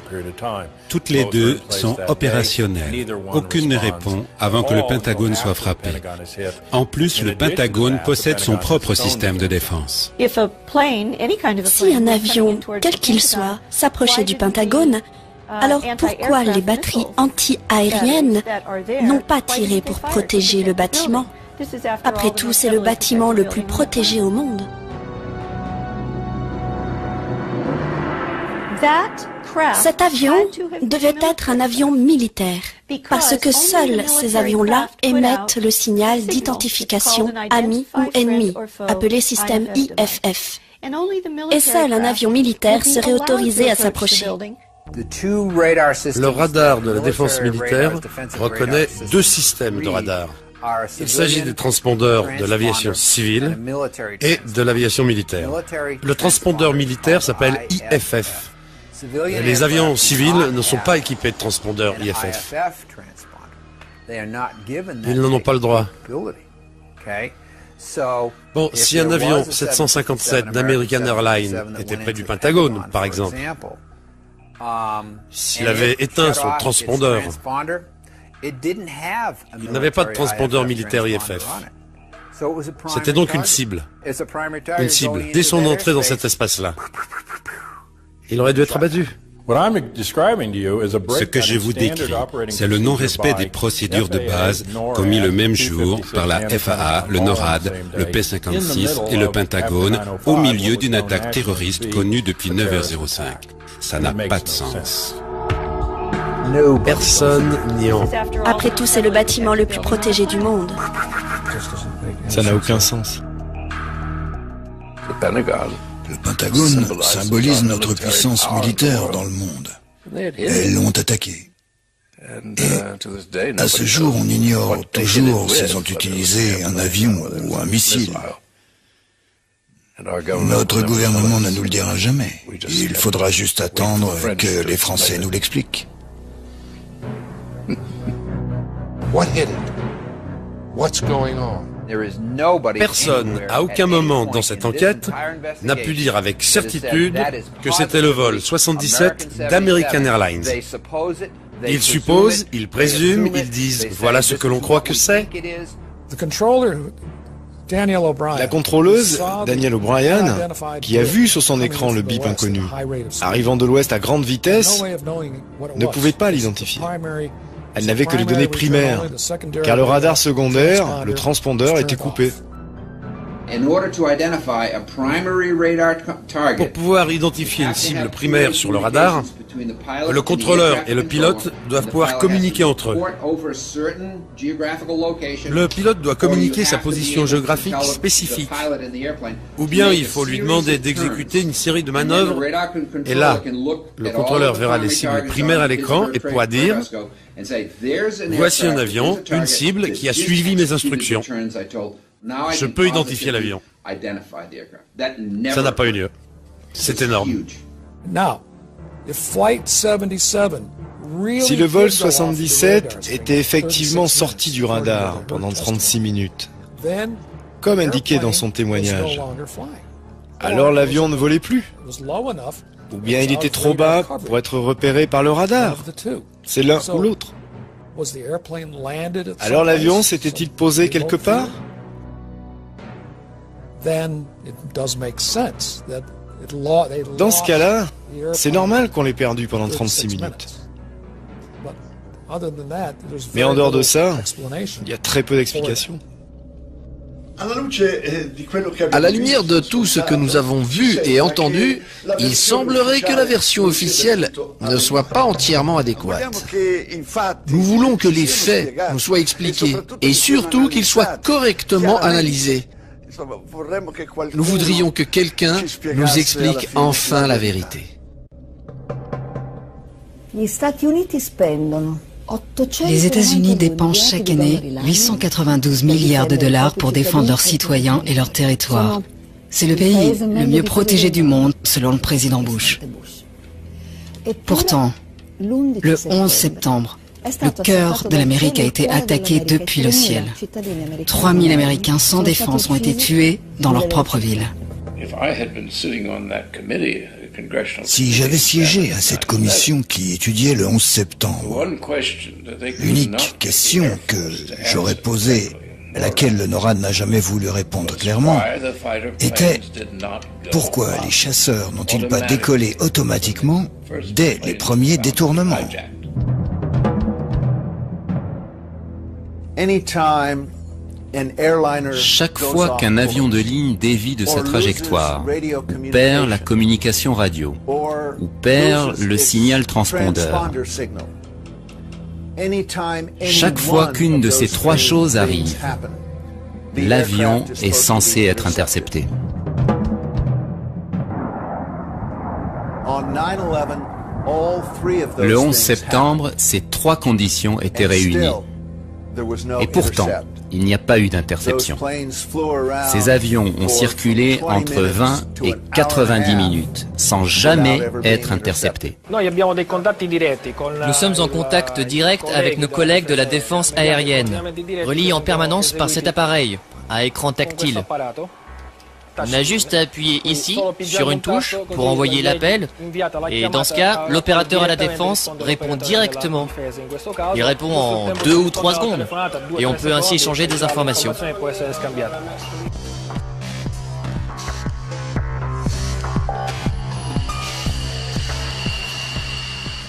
Toutes les deux sont opérationnelles. Aucune ne répond avant que le Pentagone soit frappé. En plus, le Pentagone possède son propre système de défense. Si un avion, quel qu'il soit, s'approchait du Pentagone, alors pourquoi les batteries anti-aériennes n'ont pas tiré pour protéger le bâtiment? Après tout, c'est le bâtiment le plus protégé au monde. Cet avion devait être un avion militaire, parce que seuls ces avions-là émettent le signal d'identification ami ou ennemi, appelé système IFF. Et seul un avion militaire serait autorisé à s'approcher. Le radar de la défense militaire reconnaît deux systèmes de radar. Il s'agit des transpondeurs de l'aviation civile et de l'aviation militaire. Le transpondeur militaire s'appelle IFF. Les avions civils ne sont pas équipés de transpondeurs IFF. Ils n'en ont pas le droit. Bon, si un avion 757 d'American Airlines était près du Pentagone, par exemple, s'il avait éteint son transpondeur, il n'avait pas de transpondeur militaire IFF. C'était donc une cible. Une cible, dès son entrée dans cet espace-là. Il aurait dû être abattu. Ce que je vous décris, c'est le non-respect des procédures de base commis le même jour par la FAA, le NORAD, le P-56 et le Pentagone au milieu d'une attaque terroriste connue depuis 9h05. Ça n'a pas de sens. Personne n'y entre. Après tout, c'est le bâtiment le plus protégé du monde. Ça n'a aucun sens. Le Pentagone symbolise notre puissance militaire dans le monde. Elles l'ont attaqué. Et à ce jour, on ignore toujours s'ils ont utilisé un avion ou un missile. Notre gouvernement ne nous le dira jamais. Il faudra juste attendre que les Français nous l'expliquent. Personne, à aucun moment dans cette enquête, n'a pu dire avec certitude que c'était le vol 77 d'American Airlines. Ils supposent, ils présument, ils disent « voilà ce que l'on croit que c'est ». La contrôleuse, Danielle O'Brien, qui a vu sur son écran le bip inconnu, arrivant de l'ouest à grande vitesse, ne pouvait pas l'identifier. Elle n'avait que les données primaires, car le radar secondaire, le transpondeur, était coupé. Pour pouvoir identifier une cible primaire sur le radar, le contrôleur et le pilote doivent pouvoir communiquer entre eux. Le pilote doit communiquer sa position géographique spécifique. Ou bien il faut lui demander d'exécuter une série de manœuvres, et là, le contrôleur verra les cibles primaires à l'écran et pourra dire « Voici un avion, une cible qui a suivi mes instructions. Je peux identifier l'avion. » Ça n'a pas eu lieu. C'est énorme. Si le vol 77 était effectivement sorti du radar pendant 36 minutes, comme indiqué dans son témoignage, alors l'avion ne volait plus. Ou bien il était trop bas pour être repéré par le radar. C'est l'un ou l'autre. Alors l'avion s'était-il posé quelque part ? Dans ce cas-là, c'est normal qu'on l'ait perdu pendant 36 minutes. Mais en dehors de ça, il y a très peu d'explications. À la lumière de tout ce que nous avons vu et entendu, il semblerait que la version officielle ne soit pas entièrement adéquate. Nous voulons que les faits nous soient expliqués et surtout qu'ils soient correctement analysés. Nous voudrions que quelqu'un nous explique enfin la vérité. Les États-Unis dépensent chaque année 892 milliards de dollars pour défendre leurs citoyens et leur territoire. C'est le pays le mieux protégé du monde, selon le président Bush. Pourtant, le 11 septembre, le cœur de l'Amérique a été attaqué depuis le ciel. 3000 Américains sans défense ont été tués dans leur propre ville. Si j'avais siégé à cette commission qui étudiait le 11 septembre, l'unique question que j'aurais posée, à laquelle le NORAD n'a jamais voulu répondre clairement, était pourquoi les chasseurs n'ont-ils pas décollé automatiquement dès les premiers détournements? Chaque fois qu'un avion de ligne dévie de sa trajectoire, ou perd la communication radio, ou perd le signal transpondeur, chaque fois qu'une de ces trois choses arrive, l'avion est censé être intercepté. Le 11 septembre, ces trois conditions étaient réunies. Et pourtant, il n'y a pas eu d'interception. Ces avions ont circulé entre 20 et 90 minutes, sans jamais être interceptés. Nous sommes en contact direct avec nos collègues de la défense aérienne, reliés en permanence par cet appareil, à écran tactile. On a juste à appuyer ici, sur une touche, pour envoyer l'appel, et dans ce cas, l'opérateur à la défense répond directement. Il répond en 2 ou 3 secondes, et on peut ainsi échanger des informations.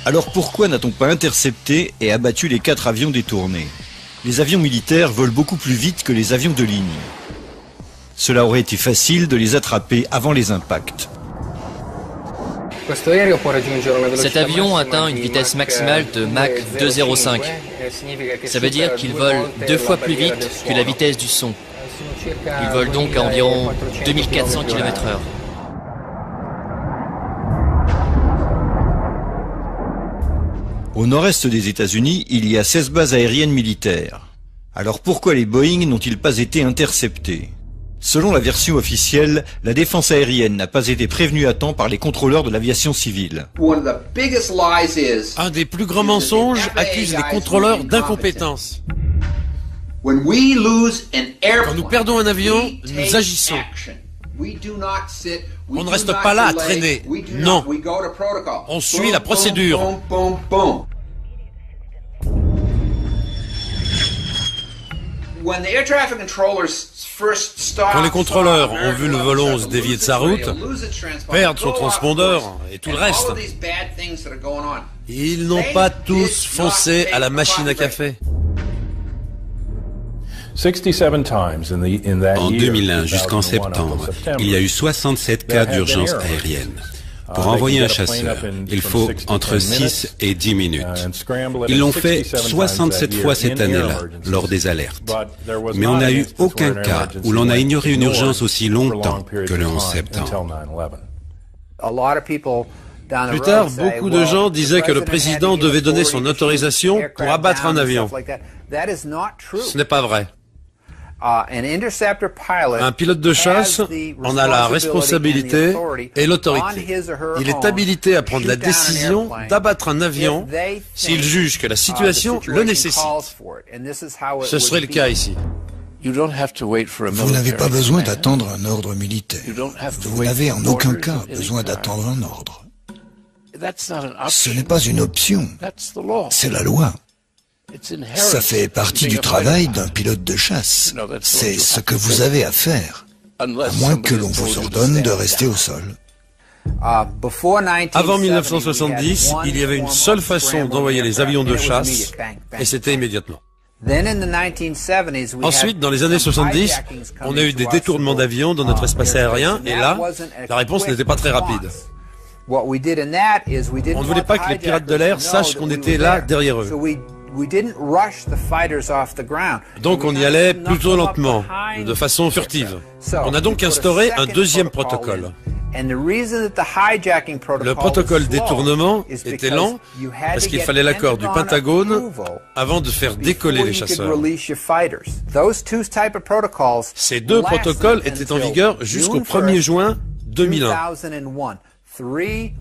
Alors pourquoi n'a-t-on pas intercepté et abattu les 4 avions détournés? Les avions militaires volent beaucoup plus vite que les avions de ligne. Cela aurait été facile de les attraper avant les impacts. Cet avion atteint une vitesse maximale de Mach 2,05. Ça veut dire qu'il vole 2 fois plus vite que la vitesse du son. Il vole donc à environ 2400 km/h. Au nord-est des États-Unis, il y a 16 bases aériennes militaires. Alors pourquoi les Boeing n'ont-ils pas été interceptés? Selon la version officielle, la défense aérienne n'a pas été prévenue à temps par les contrôleurs de l'aviation civile. Un des plus grands mensonges accuse les contrôleurs d'incompétence. Quand nous perdons un avion, nous agissons. On ne reste pas là à traîner. Non. On suit la procédure. Quand les contrôleurs ont vu le vol 11 dévier de sa route, perdre son transpondeur et tout le reste, ils n'ont pas tous foncé à la machine à café. En 2001 jusqu'en septembre, il y a eu 67 cas d'urgence aérienne. Pour envoyer un chasseur, il faut entre 6 et 10 minutes. Ils l'ont fait 67 fois cette année-là, lors des alertes. Mais on n'a eu aucun cas où l'on a ignoré une urgence aussi longtemps que le 11 septembre. Plus tard, beaucoup de gens disaient que le président devait donner son autorisation pour abattre un avion. Ce n'est pas vrai. Un pilote de chasse en a la responsabilité et l'autorité. Il est habilité à prendre la décision d'abattre un avion s'il juge que la situation le nécessite. Ce serait le cas ici. Vous n'avez pas besoin d'attendre un ordre militaire. Vous n'avez en aucun cas besoin d'attendre un ordre. Ce n'est pas une option, c'est la loi. Ça fait partie du travail d'un pilote de chasse. C'est ce que vous avez à faire, à moins que l'on vous ordonne de rester au sol. Avant 1970, il y avait une seule façon d'envoyer les avions de chasse, et c'était immédiatement. Ensuite, dans les années 70, on a eu des détournements d'avions dans notre espace aérien, et là, la réponse n'était pas très rapide. On ne voulait pas que les pirates de l'air sachent qu'on était là derrière eux. Donc on y allait plutôt lentement, de façon furtive. On a donc instauré un deuxième protocole. Le protocole détournement était lent parce qu'il fallait l'accord du Pentagone avant de faire décoller les chasseurs. Ces deux protocoles étaient en vigueur jusqu'au 1er juin 2001,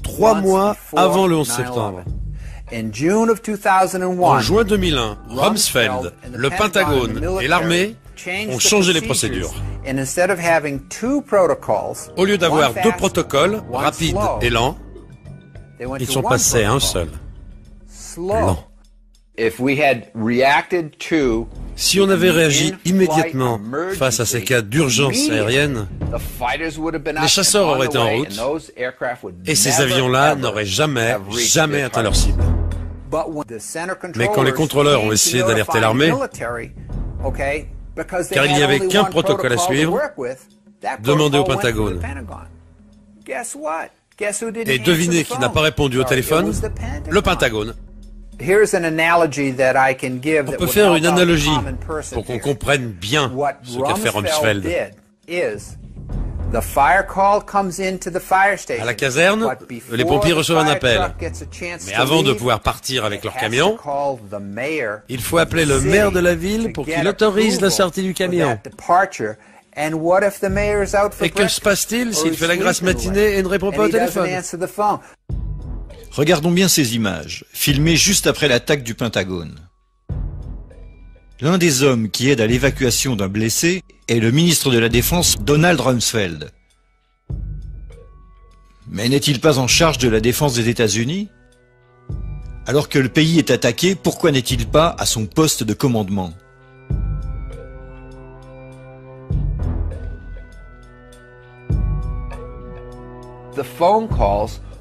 3 mois avant le 11 septembre. En juin 2001, Rumsfeld, le Pentagone et l'armée ont changé les procédures. Au lieu d'avoir deux protocoles, rapides et lents, ils sont passés à un seul, lent. Si on avait réagi immédiatement face à ces cas d'urgence aérienne, les chasseurs auraient été en route et ces avions-là n'auraient jamais atteint leur cible. Mais quand les contrôleurs ont essayé d'alerter l'armée, car il n'y avait qu'un protocole à suivre, demandez au Pentagone. Et devinez qui n'a pas répondu au téléphone? Le Pentagone. On peut faire une analogie pour qu'on comprenne bien ce qu'a fait Rumsfeld. À la caserne, les pompiers reçoivent un appel. Mais avant de pouvoir partir avec leur camion, il faut appeler le maire de la ville pour qu'il autorise la sortie du camion. Et que se passe-t-il s'il fait la grasse matinée et ne répond pas au téléphone? Regardons bien ces images, filmées juste après l'attaque du Pentagone. L'un des hommes qui aide à l'évacuation d'un blessé est le ministre de la Défense, Donald Rumsfeld. Mais n'est-il pas en charge de la défense des États-Unis? Alors que le pays est attaqué, pourquoi n'est-il pas à son poste de commandement?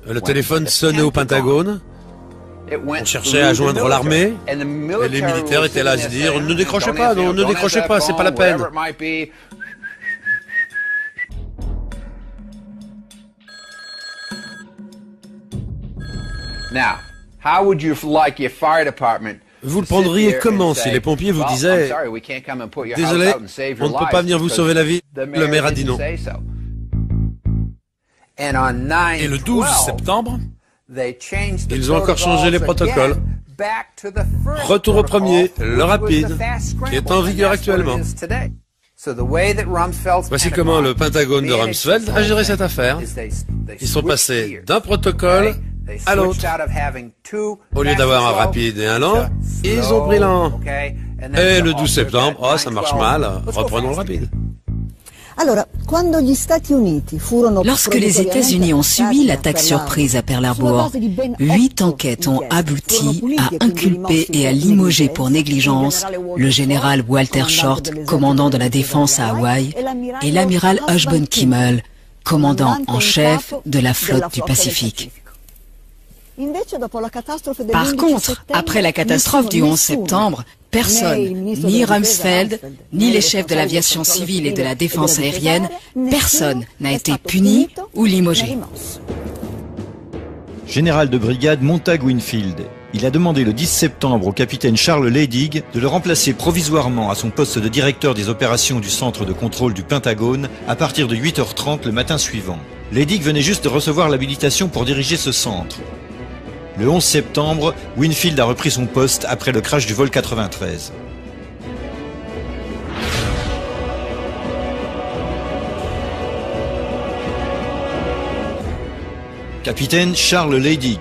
Le téléphone sonnait au Pentagone. On cherchait à joindre l'armée et les militaires étaient là à se dire « Ne décrochez pas, non, ne décrochez pas, c'est pas la peine ». Vous le prendriez comment si les pompiers vous disaient « Désolé, on ne peut pas venir vous sauver la vie ». Le maire a dit non. Et le 12 septembre, ils ont encore changé les protocoles. Retour au premier, le rapide, qui est en vigueur actuellement. Voici comment le Pentagone de Rumsfeld a géré cette affaire. Ils sont passés d'un protocole à l'autre. Au lieu d'avoir un rapide et un lent, ils ont pris lent. Et le 12 septembre, oh ça marche mal, reprenons le rapide. Lorsque les États-Unis ont subi l'attaque surprise à Pearl Harbor, 8 enquêtes ont abouti à inculper et à limoger pour négligence le général Walter Short, commandant de la défense à Hawaï, et l'amiral Ashburn Kimmel, commandant en chef de la flotte du Pacifique. Par contre, après la catastrophe du 11 septembre, personne, ni Rumsfeld, ni les chefs de l'aviation civile et de la défense aérienne, personne n'a été puni ou limogé. Général de brigade Montague Winfield. Il a demandé le 10 septembre au capitaine Charles Leidig de le remplacer provisoirement à son poste de directeur des opérations du centre de contrôle du Pentagone à partir de 8h30 le matin suivant. Leidig venait juste de recevoir l'habilitation pour diriger ce centre. Le 11 septembre, Winfield a repris son poste après le crash du vol 93. Capitaine Charles Leidig.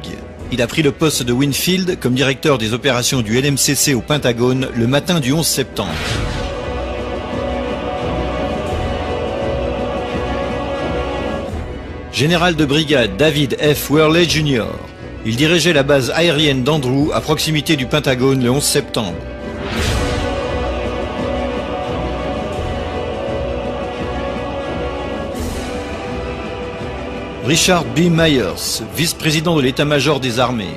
Il a pris le poste de Winfield comme directeur des opérations du LMCC au Pentagone le matin du 11 septembre. Général de brigade David F. Worley Jr. Il dirigeait la base aérienne d'Andrew à proximité du Pentagone le 11 septembre. Richard B. Myers, vice-président de l'état-major des armées.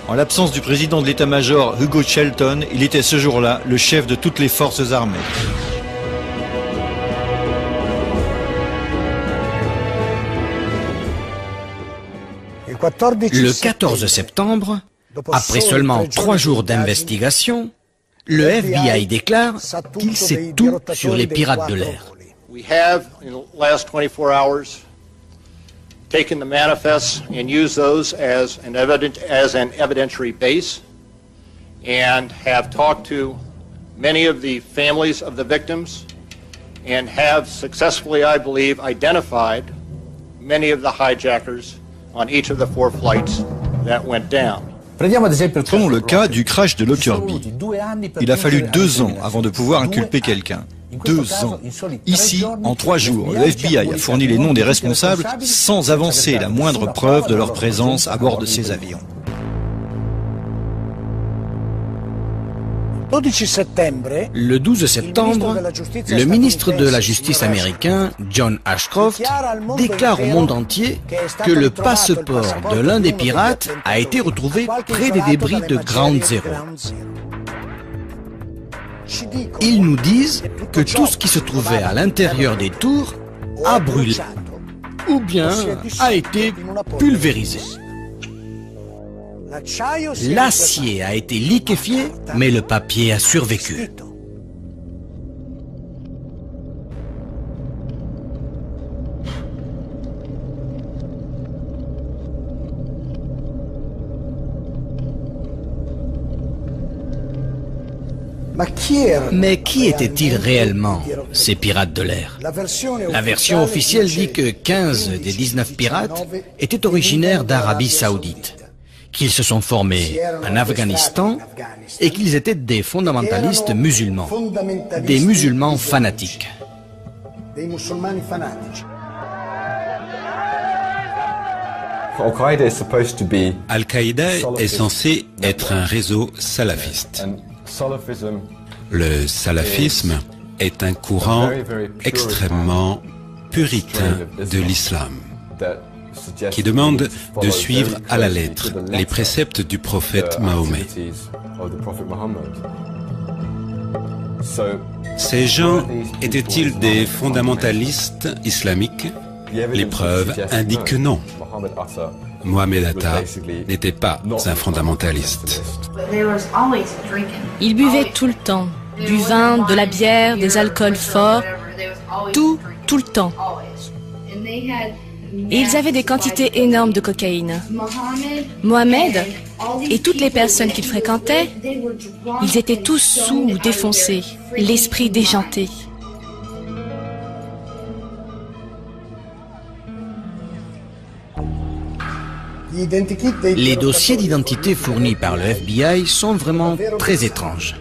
En l'absence du président de l'état-major Hugo Shelton, il était ce jour-là le chef de toutes les forces armées. Le 14 septembre, après seulement 3 jours d'investigation, le FBI déclare qu'il sait tout sur les pirates de l'air. We have, in the last 24 hours, taken the manifests and used those as an evidentiary base, and have talked to many of the families of the victims, and have successfully, I believe, identified many of the hijackers on each of the 4 flights that went down. Prenons le cas du crash de Lockerbie. Il a fallu 2 ans avant de pouvoir inculper quelqu'un. 2 ans. Ici, en 3 jours, le FBI a fourni les noms des responsables sans avancer la moindre preuve de leur présence à bord de ces avions. Le 12 septembre, le ministre de la Justice américain, John Ashcroft, déclare au monde entier que le passeport de l'un des pirates a été retrouvé près des débris de Ground Zero. Ils nous disent que tout ce qui se trouvait à l'intérieur des tours a brûlé, ou bien a été pulvérisé. L'acier a été liquéfié, mais le papier a survécu. Mais qui étaient-ils réellement, ces pirates de l'air? La version officielle dit que 15 des 19 pirates étaient originaires d'Arabie Saoudite, qu'ils se sont formés en Afghanistan et qu'ils étaient des fondamentalistes musulmans, des musulmans fanatiques. Al-Qaïda est censé être un réseau salafiste. Le salafisme est un courant extrêmement puritain de l'islam, qui demande de suivre à la lettre les préceptes du prophète Mahomet. Ces gens étaient-ils des fondamentalistes islamiques? Les preuves indiquent que non. Mohamed Atta n'était pas un fondamentaliste. Ils buvaient tout le temps, du vin, de la bière, des alcools forts, tout le temps. Et ils avaient des quantités énormes de cocaïne. Mohamed et toutes les personnes qu'il fréquentait, ils étaient tous sous ou défoncés, l'esprit déjanté. Les dossiers d'identité fournis par le FBI sont vraiment très étranges.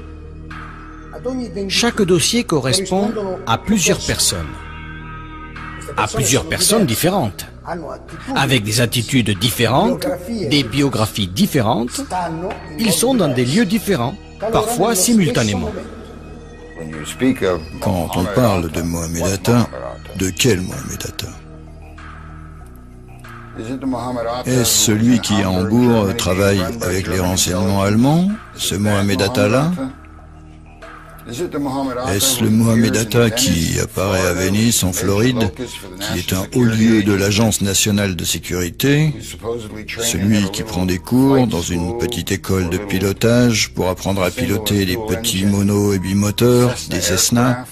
Chaque dossier correspond à plusieurs personnes différentes, avec des attitudes différentes, des biographies différentes. Ils sont dans des lieux différents, parfois simultanément. Quand on parle de Mohamed Atta, de quel Mohamed Atta? Est-ce celui qui, à Hambourg, travaille avec les renseignements allemands, ce Mohamed Atta-là? Est-ce le Mohamed Atta qui apparaît à Venise, en Floride, qui est un haut lieu de l'Agence nationale de sécurité, celui qui prend des cours dans une petite école de pilotage pour apprendre à piloter des petits monos et bimoteurs, des Cessna,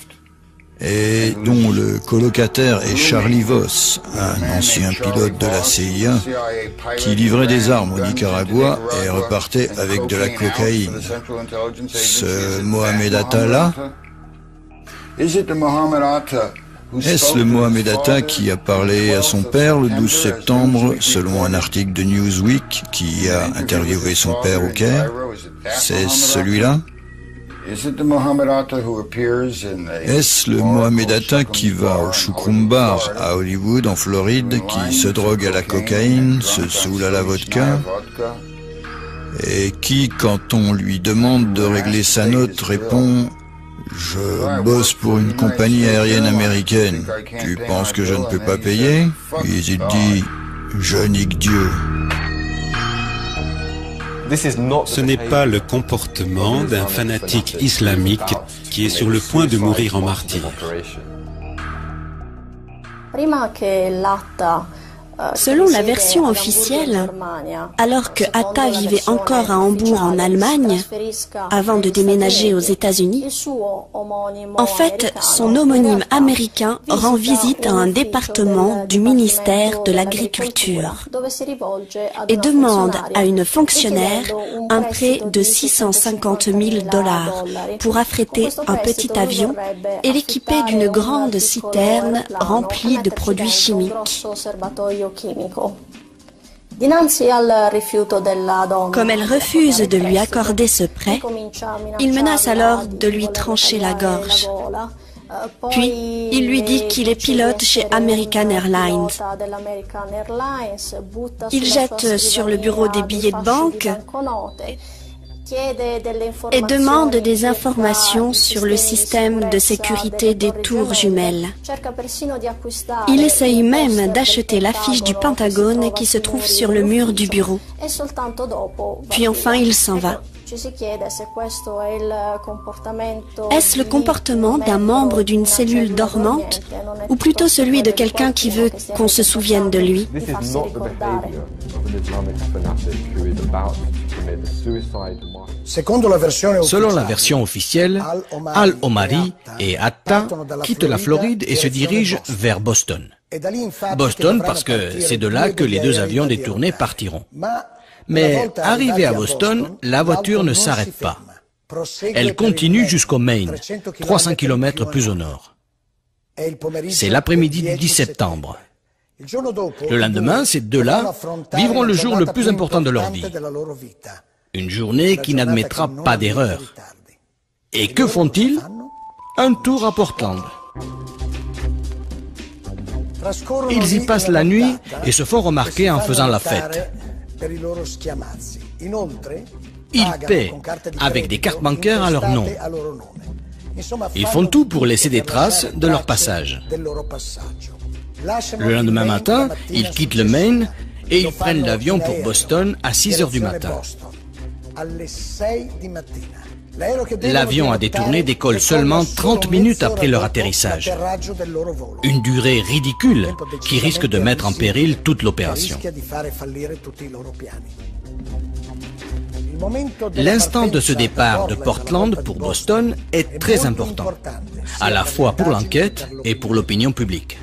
et dont le colocataire est Charlie Voss, un ancien pilote de la CIA, qui livrait des armes au Nicaragua et repartait avec de la cocaïne. Ce Mohamed Atta-là, est-ce le Mohamed Atta qui a parlé à son père le 12 septembre, selon un article de Newsweek qui a interviewé son père au Caire? C'est celui-là? Est-ce le Mohamed Atta qui va au Shukrum Bar à Hollywood, en Floride, qui se drogue à la cocaïne, se saoule à la vodka, et qui, quand on lui demande de régler sa note, répond « Je bosse pour une compagnie aérienne américaine. Tu penses que je ne peux pas payer ?» Puis il dit « Je nique Dieu. » Ce n'est pas le comportement d'un fanatique islamique qui est sur le point de mourir en martyr. Selon la version officielle, alors que Hatta vivait encore à Hambourg en Allemagne, avant de déménager aux États-Unis, en fait, son homonyme américain rend visite à un département du ministère de l'Agriculture et demande à une fonctionnaire un prêt de 650 000 $ pour affréter un petit avion et l'équiper d'une grande citerne remplie de produits chimiques. Comme elle refuse de lui accorder ce prêt, il menace alors de lui trancher la gorge. Puis, il lui dit qu'il est pilote chez American Airlines. Il jette sur le bureau des billets de banque et demande des informations sur le système de sécurité des tours jumelles. Il essaye même d'acheter l'affiche du Pentagone qui se trouve sur le mur du bureau. Puis enfin, il s'en va. Est-ce le comportement d'un membre d'une cellule dormante ou plutôt celui de quelqu'un qui veut qu'on se souvienne de lui? Selon la version officielle, Al-Omari et Hatta quittent la Floride et se dirigent vers Boston. Boston parce que c'est de là que les deux avions détournés partiront. Mais arrivée à Boston, la voiture ne s'arrête pas. Elle continue jusqu'au Maine, 300 km plus au nord. C'est l'après-midi du 10 septembre. Le lendemain, ces deux-là vivront le jour le plus important de leur vie. Une journée qui n'admettra pas d'erreur. Et que font-ils? Un tour à Portland. Ils y passent la nuit et se font remarquer en faisant la fête. Ils paient avec des cartes bancaires à leur nom. Ils font tout pour laisser des traces de leur passage. Le lendemain matin, ils quittent le Maine et ils prennent l'avion pour Boston à 6 heures du matin. L'avion a détourné décolle seulement 30 minutes après leur atterrissage. Une durée ridicule qui risque de mettre en péril toute l'opération. L'instant de ce départ de Portland pour Boston est très important, à la fois pour l'enquête et pour l'opinion publique.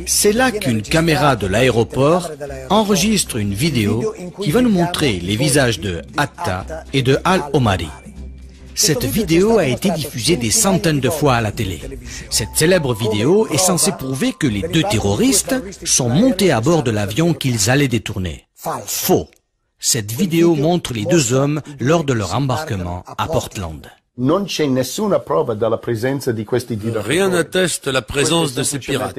C'est là qu'une caméra de l'aéroport enregistre une vidéo qui va nous montrer les visages de Hatta et de Al-Omari. Cette vidéo a été diffusée des centaines de fois à la télé. Cette célèbre vidéo est censée prouver que les deux terroristes sont montés à bord de l'avion qu'ils allaient détourner. Faux. Cette vidéo montre les deux hommes lors de leur embarquement à Portland. Rien n'atteste la présence de ces pirates.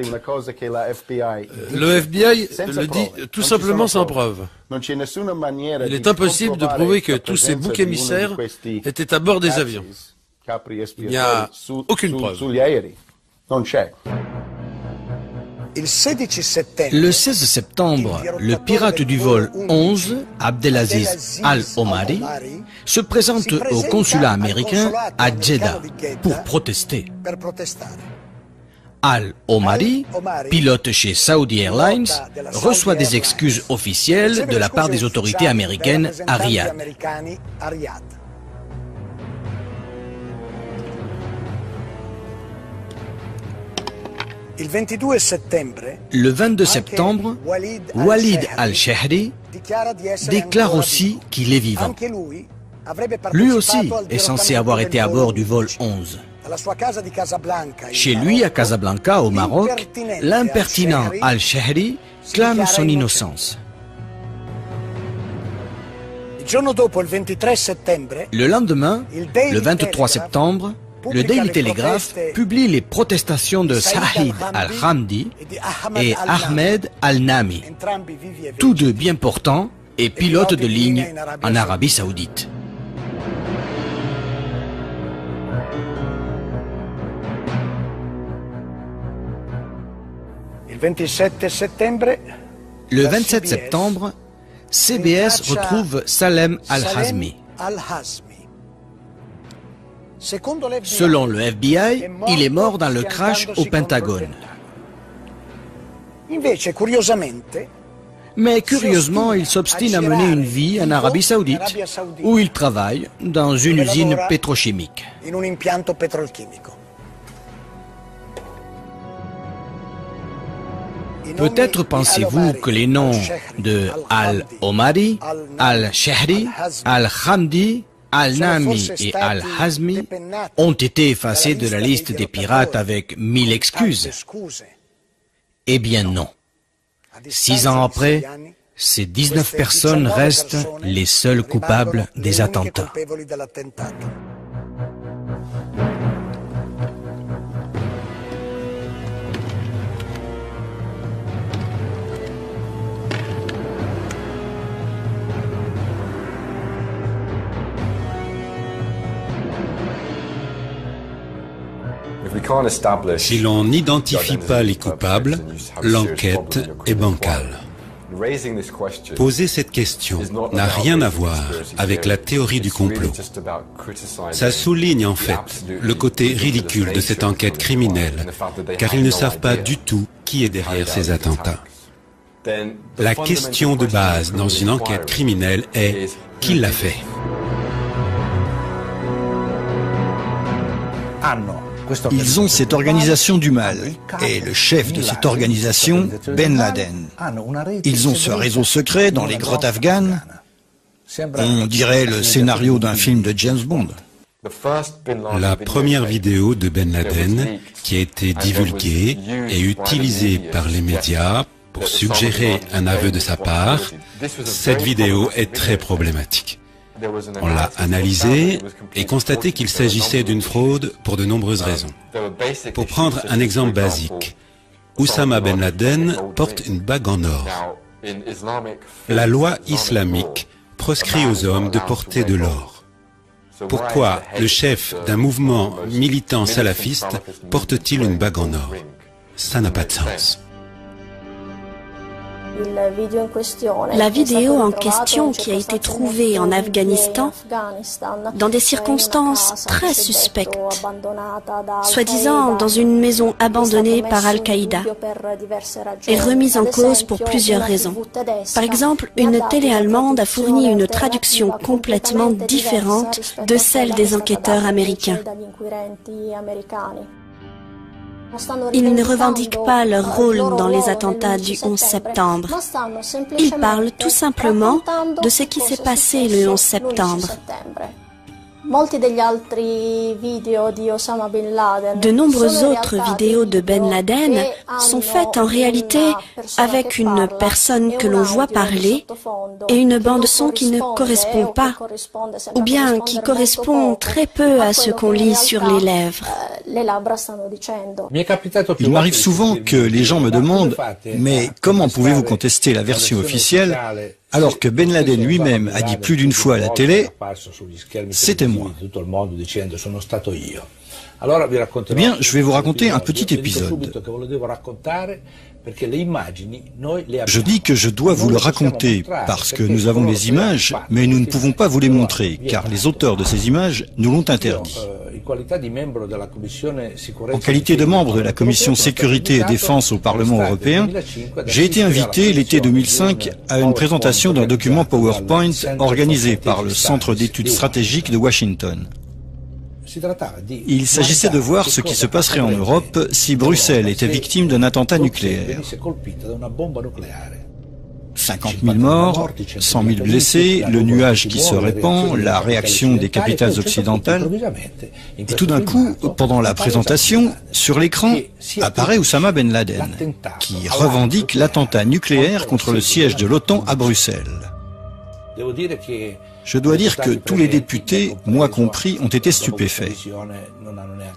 Le FBI le dit tout simplement sans preuve. Il est impossible de prouver que tous ces boucs émissaires étaient à bord des avions. Il n'y a aucune preuve. Le 16 septembre, le pirate du vol 11, Abdelaziz Al-Omari, se présente au consulat américain à Jeddah pour protester. Al-Omari, pilote chez Saudi Airlines, reçoit des excuses officielles de la part des autorités américaines à Riyad. Le 22 septembre, Walid al-Shehri déclare aussi qu'il est vivant. Lui aussi est censé avoir été à bord du vol 11. Chez lui, à Casablanca, au Maroc, l'impertinent al-Shehri clame son innocence. Le lendemain, le 23 septembre, le Daily Telegraph publie les protestations de Saïd al-Hamdi et Ahmed al-Nami, tous deux bien portants et pilotes de ligne en Arabie Saoudite. Le 27 septembre, CBS retrouve Salem al-Hazmi. Selon le FBI, il est mort dans le crash au Pentagone. Mais curieusement, il s'obstine à mener une vie en Arabie Saoudite, où il travaille dans une usine pétrochimique. Peut-être pensez-vous que les noms de Al-Omari, Al-Shehri, Al-Hamdi, Al-Nami et Al-Hazmi ont été effacés de la liste des pirates avec 1000 excuses. Eh bien non. 6 ans après, ces 19 personnes restent les seuls coupables des attentats. Si l'on n'identifie pas les coupables, l'enquête est bancale. Poser cette question n'a rien à voir avec la théorie du complot. Ça souligne en fait le côté ridicule de cette enquête criminelle, car ils ne savent pas du tout qui est derrière ces attentats. La question de base dans une enquête criminelle est qui l'a fait? Ils ont cette organisation du mal, et le chef de cette organisation, Ben Laden. Ils ont ce réseau secret dans les grottes afghanes. On dirait le scénario d'un film de James Bond. La première vidéo de Ben Laden, qui a été divulguée et utilisée par les médias pour suggérer un aveu de sa part, cette vidéo est très problématique. On l'a analysé et constaté qu'il s'agissait d'une fraude pour de nombreuses raisons. Pour prendre un exemple basique, Oussama Ben Laden porte une bague en or. La loi islamique proscrit aux hommes de porter de l'or. Pourquoi le chef d'un mouvement militant salafiste porte-t-il une bague en or? Ça n'a pas de sens. La vidéo en question qui a été trouvée en Afghanistan dans des circonstances très suspectes, soi-disant dans une maison abandonnée par Al-Qaïda, est remise en cause pour plusieurs raisons. Par exemple, une télé allemande a fourni une traduction complètement différente de celle des enquêteurs américains. Ils ne revendiquent pas leur rôle dans les attentats du 11 septembre. Ils parlent tout simplement de ce qui s'est passé le 11 septembre. De nombreuses autres vidéos de Ben Laden sont faites en réalité avec une personne que l'on voit parler et une bande-son qui ne correspond pas, ou bien qui correspond très peu à ce qu'on lit sur les lèvres. Il m'arrive souvent que les gens me demandent « Mais comment pouvez-vous contester la version officielle alors que Ben Laden lui-même a dit plus d'une fois à la télé « C'était moi ». Eh bien, je vais vous raconter un petit épisode. Je dis que je dois vous le raconter parce que nous avons les images, mais nous ne pouvons pas vous les montrer, car les auteurs de ces images nous l'ont interdit. En qualité de membre de la Commission Sécurité et Défense au Parlement européen, j'ai été invité l'été 2005 à une présentation d'un document PowerPoint organisé par le Centre d'études stratégiques de Washington. Il s'agissait de voir ce qui se passerait en Europe si Bruxelles était victime d'un attentat nucléaire. 50 000 morts, 100 000 blessés, le nuage qui se répand, la réaction des capitales occidentales. Et tout d'un coup, pendant la présentation, sur l'écran, apparaît Oussama Ben Laden, qui revendique l'attentat nucléaire contre le siège de l'OTAN à Bruxelles. Je dois dire que tous les députés, moi compris, ont été stupéfaits.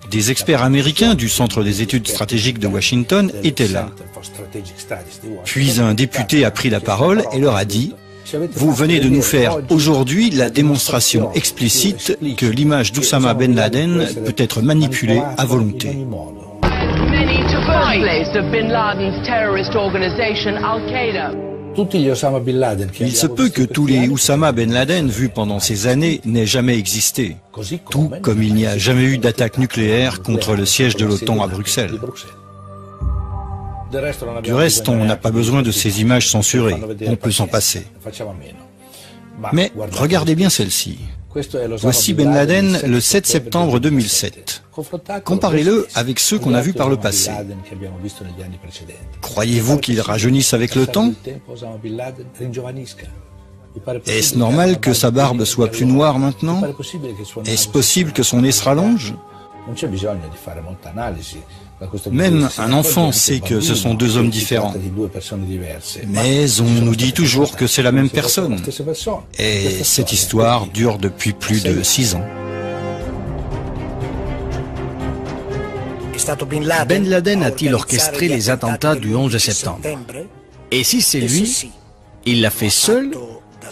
Des experts américains du Centre des études stratégiques de Washington étaient là. Puis un député a pris la parole et leur a dit « Vous venez de nous faire aujourd'hui la démonstration explicite que l'image d'Oussama Ben Laden peut être manipulée à volonté. » Many to birthplace of Bin Laden's terrorist organization Al-Qaeda. Il se peut que tous les Oussama Ben Laden vus pendant ces années n'aient jamais existé, tout comme il n'y a jamais eu d'attaque nucléaire contre le siège de l'OTAN à Bruxelles. Du reste, on n'a pas besoin de ces images censurées, on peut s'en passer. Mais regardez bien celle-ci. Voici Ben Laden le 7 septembre 2007. Comparez-le avec ceux qu'on a vus par le passé. Croyez-vous qu'ils rajeunissent avec le temps? Est-ce normal que sa barbe soit plus noire maintenant? Est-ce possible que son nez se rallonge? Même un enfant sait que ce sont deux hommes différents. Mais on nous dit toujours que c'est la même personne. Et cette histoire dure depuis plus de 6 ans. Ben Laden a-t-il orchestré les attentats du 11 septembre? Et si c'est lui, il l'a fait seul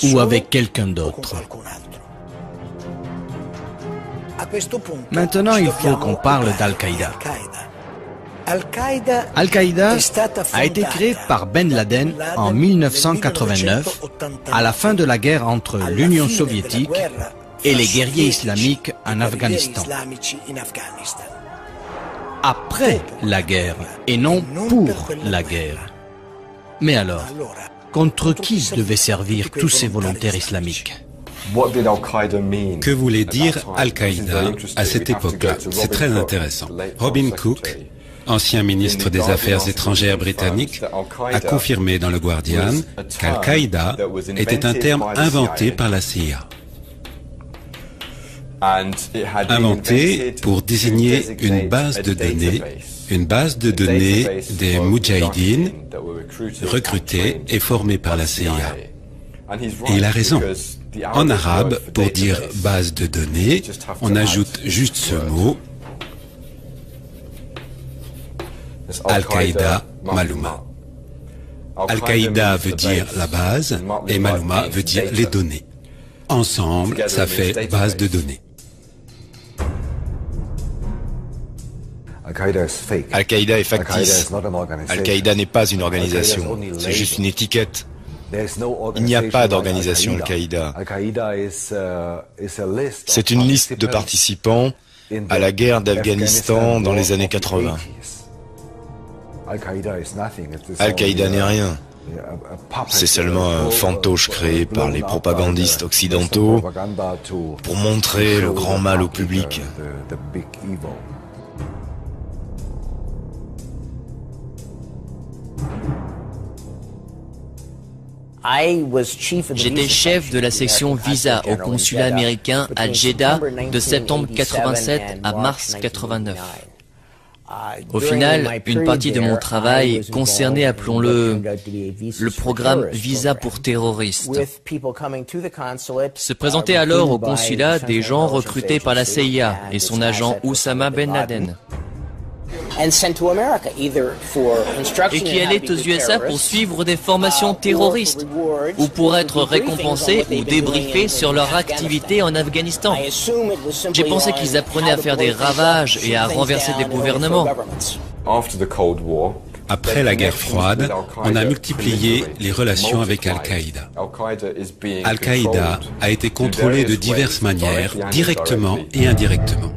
ou avec quelqu'un d'autre? Maintenant, il faut qu'on parle d'Al-Qaïda. Al-Qaïda a été créé par Ben Laden en 1989, à la fin de la guerre entre l'Union soviétique et les guerriers islamiques en Afghanistan. Après la guerre, et non pour la guerre. Mais alors, contre qui devaient servir tous ces volontaires islamiques? Que voulait dire Al-Qaïda à cette époque-là? C'est très intéressant. Robin Cook, ancien ministre des Affaires étrangères britannique, a confirmé dans le Guardian qu'Al-Qaïda était un terme inventé par la CIA. Inventé pour désigner une base de données des Moudjahidines recrutés et formés par la CIA. Et il a raison. En arabe, pour dire base de données, on ajoute juste ce mot, Al-Qaïda Malouma. Al-Qaïda veut dire la base et Malouma veut dire les données. Ensemble, ça fait base de données. Al-Qaïda est factice. Al-Qaïda n'est pas une organisation, c'est juste une étiquette. Il n'y a pas d'organisation Al-Qaïda. C'est une liste de participants à la guerre d'Afghanistan dans les années 80. Al-Qaïda n'est rien. C'est seulement un fantoche créé par les propagandistes occidentaux pour montrer le grand mal au public. J'étais chef de la section visa au consulat américain à Jeddah de septembre 87 à mars 89. Au final, une partie de mon travail concernait, appelons-le, le programme Visa pour terroristes. Se présentaient alors au consulat des gens recrutés par la CIA et son agent Oussama Ben Laden. Et qui allaient aux USA pour suivre des formations terroristes ou pour être récompensés ou débriefés sur leur activité en Afghanistan. J'ai pensé qu'ils apprenaient à faire des ravages et à renverser des gouvernements. Après la guerre froide, on a multiplié les relations avec Al-Qaïda. Al-Qaïda a été contrôlé de diverses manières, directement et indirectement.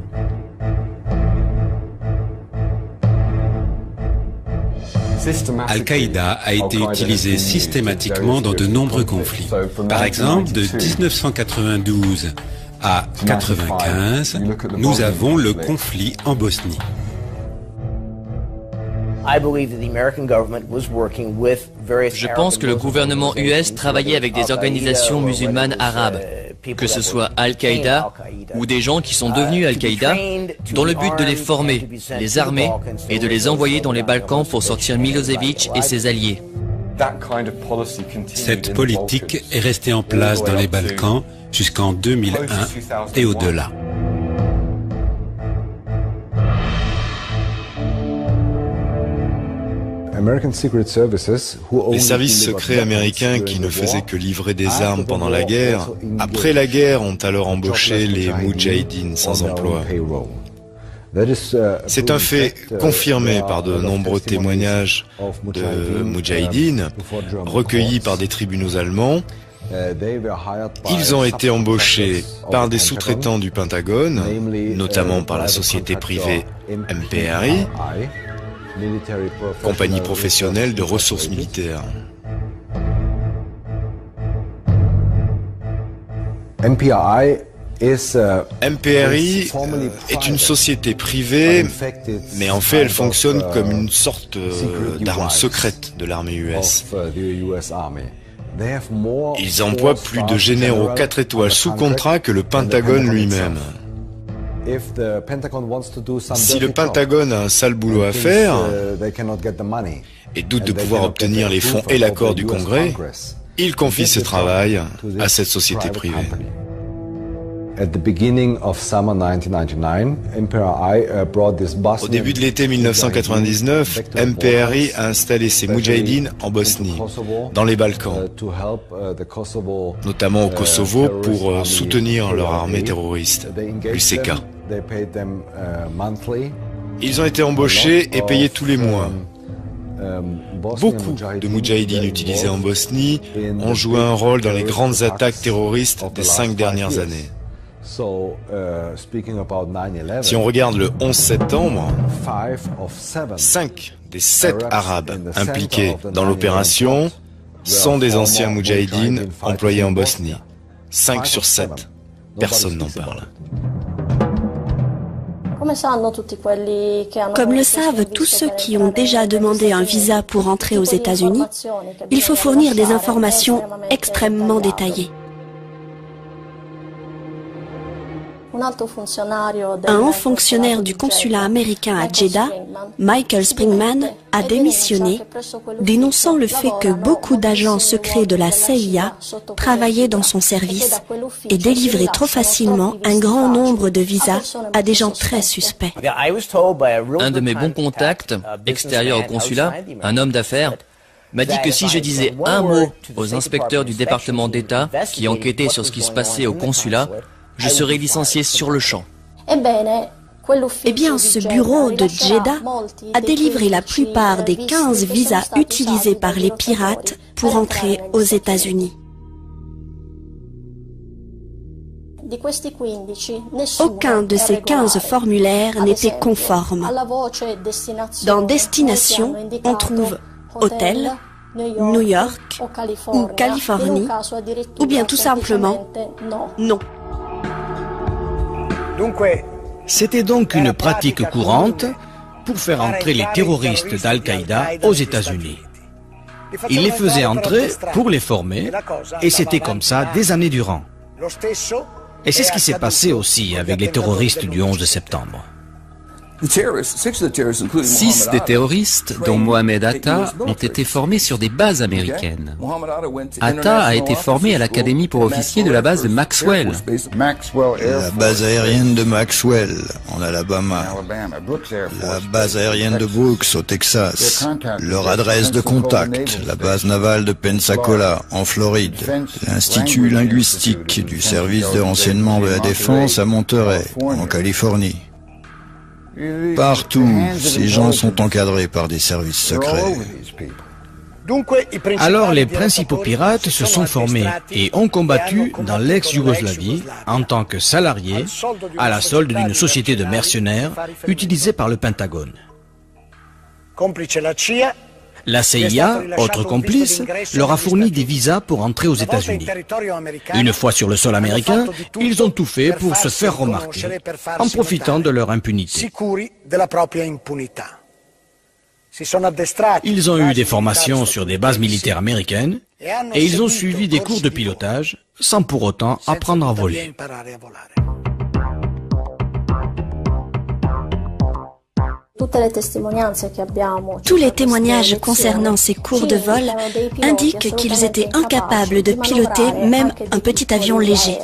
Al-Qaïda a été utilisé systématiquement dans de nombreux conflits. Par exemple, de 1992 à 1995, nous avons le conflit en Bosnie. Je pense que le gouvernement US travaillait avec des organisations musulmanes arabes, que ce soit Al-Qaïda ou des gens qui sont devenus Al-Qaïda, dans le but de les former, les armer et de les envoyer dans les Balkans pour sortir Milosevic et ses alliés. Cette politique est restée en place dans les Balkans jusqu'en 2001 et au-delà. Les services secrets américains qui ne faisaient que livrer des armes pendant la guerre, après la guerre, ont alors embauché les Moudjahidines sans emploi. C'est un fait confirmé par de nombreux témoignages de Moudjahidines recueillis par des tribunaux allemands. Ils ont été embauchés par des sous-traitants du Pentagone, notamment par la société privée MPRI, compagnie professionnelle de ressources militaires. MPRI est une société privée, mais en fait elle fonctionne comme une sorte d'arme secrète de l'armée US. Ils emploient plus de généraux 4 étoiles sous contrat que le Pentagone lui-même. Si le Pentagone a un sale boulot à faire et doute de pouvoir obtenir les fonds et l'accord du Congrès, il confie ce travail à cette société privée. Au début de l'été 1999, MPRI a installé ses Moudjahidines en Bosnie, dans les Balkans, notamment au Kosovo pour soutenir leur armée terroriste, l'UCK. Ils ont été embauchés et payés tous les mois. Beaucoup de Moudjahidines utilisés en Bosnie ont joué un rôle dans les grandes attaques terroristes des 5 dernières années. Si on regarde le 11 septembre, 5 des 7 Arabes impliqués dans l'opération sont des anciens Moudjahidines employés en Bosnie. 5 sur 7. Personne n'en parle. Comme le savent tous ceux qui ont déjà demandé un visa pour entrer aux États-Unis, il faut fournir des informations extrêmement détaillées. Un haut fonctionnaire du consulat américain à Jeddah, Michael Springman, a démissionné, dénonçant le fait que beaucoup d'agents secrets de la CIA travaillaient dans son service et délivraient trop facilement un grand nombre de visas à des gens très suspects. Un de mes bons contacts, extérieur au consulat, un homme d'affaires, m'a dit que si je disais un mot aux inspecteurs du département d'État qui enquêtaient sur ce qui se passait au consulat, je serai licencié sur le champ. Eh bien, ce bureau de Jeddah a délivré la plupart des 15 visas utilisés par les pirates pour entrer aux États-Unis. Aucun de ces 15 formulaires n'était conforme. Dans Destination, on trouve Hôtel, New York ou Californie, ou bien tout simplement non. C'était donc une pratique courante pour faire entrer les terroristes d'Al-Qaïda aux États-Unis. Ils les faisaient entrer pour les former, et c'était comme ça des années durant. Et c'est ce qui s'est passé aussi avec les terroristes du 11 septembre. 6 des terroristes, dont Mohamed Atta, ont été formés sur des bases américaines. Atta a été formé à l'académie pour officiers de la base de Maxwell. La base aérienne de Maxwell, en Alabama. La base aérienne de Brooks, au Texas. Leur adresse de contact, la base navale de Pensacola, en Floride. L'Institut linguistique du service de renseignement de la défense à Monterey, en Californie. Partout, ces gens sont encadrés par des services secrets. Alors les principaux pirates se sont formés et ont combattu dans l'ex-Yougoslavie en tant que salariés à la solde d'une société de mercenaires utilisée par le Pentagone. La CIA, autre complice, leur a fourni des visas pour entrer aux États-Unis. Une fois sur le sol américain, ils ont tout fait pour se faire remarquer, en profitant de leur impunité. Ils ont eu des formations sur des bases militaires américaines et ils ont suivi des cours de pilotage sans pour autant apprendre à voler. Tous les témoignages concernant ces cours de vol indiquent qu'ils étaient incapables de piloter même un petit avion léger.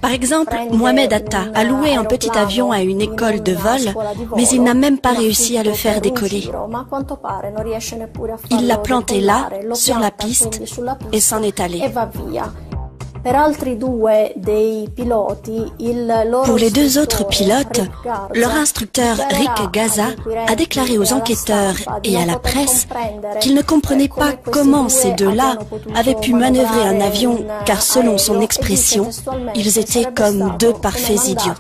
Par exemple, Mohamed Atta a loué un petit avion à une école de vol, mais il n'a même pas réussi à le faire décoller. Il l'a planté là, sur la piste, et s'en est allé. Pour les deux autres pilotes, leur instructeur Rick Gaza a déclaré aux enquêteurs et à la presse qu'il ne comprenait pas comment ces deux-là avaient pu manœuvrer un avion car selon son expression, ils étaient comme deux parfaits idiots.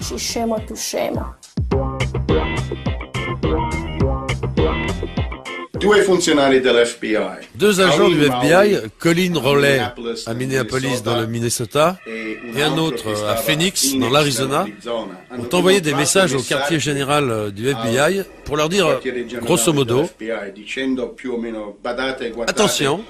Deux agents du FBI, Colin Rowley à Minneapolis dans le Minnesota et un autre à Phoenix dans l'Arizona, ont envoyé des messages au quartier général du FBI pour leur dire, grosso modo, « Attention,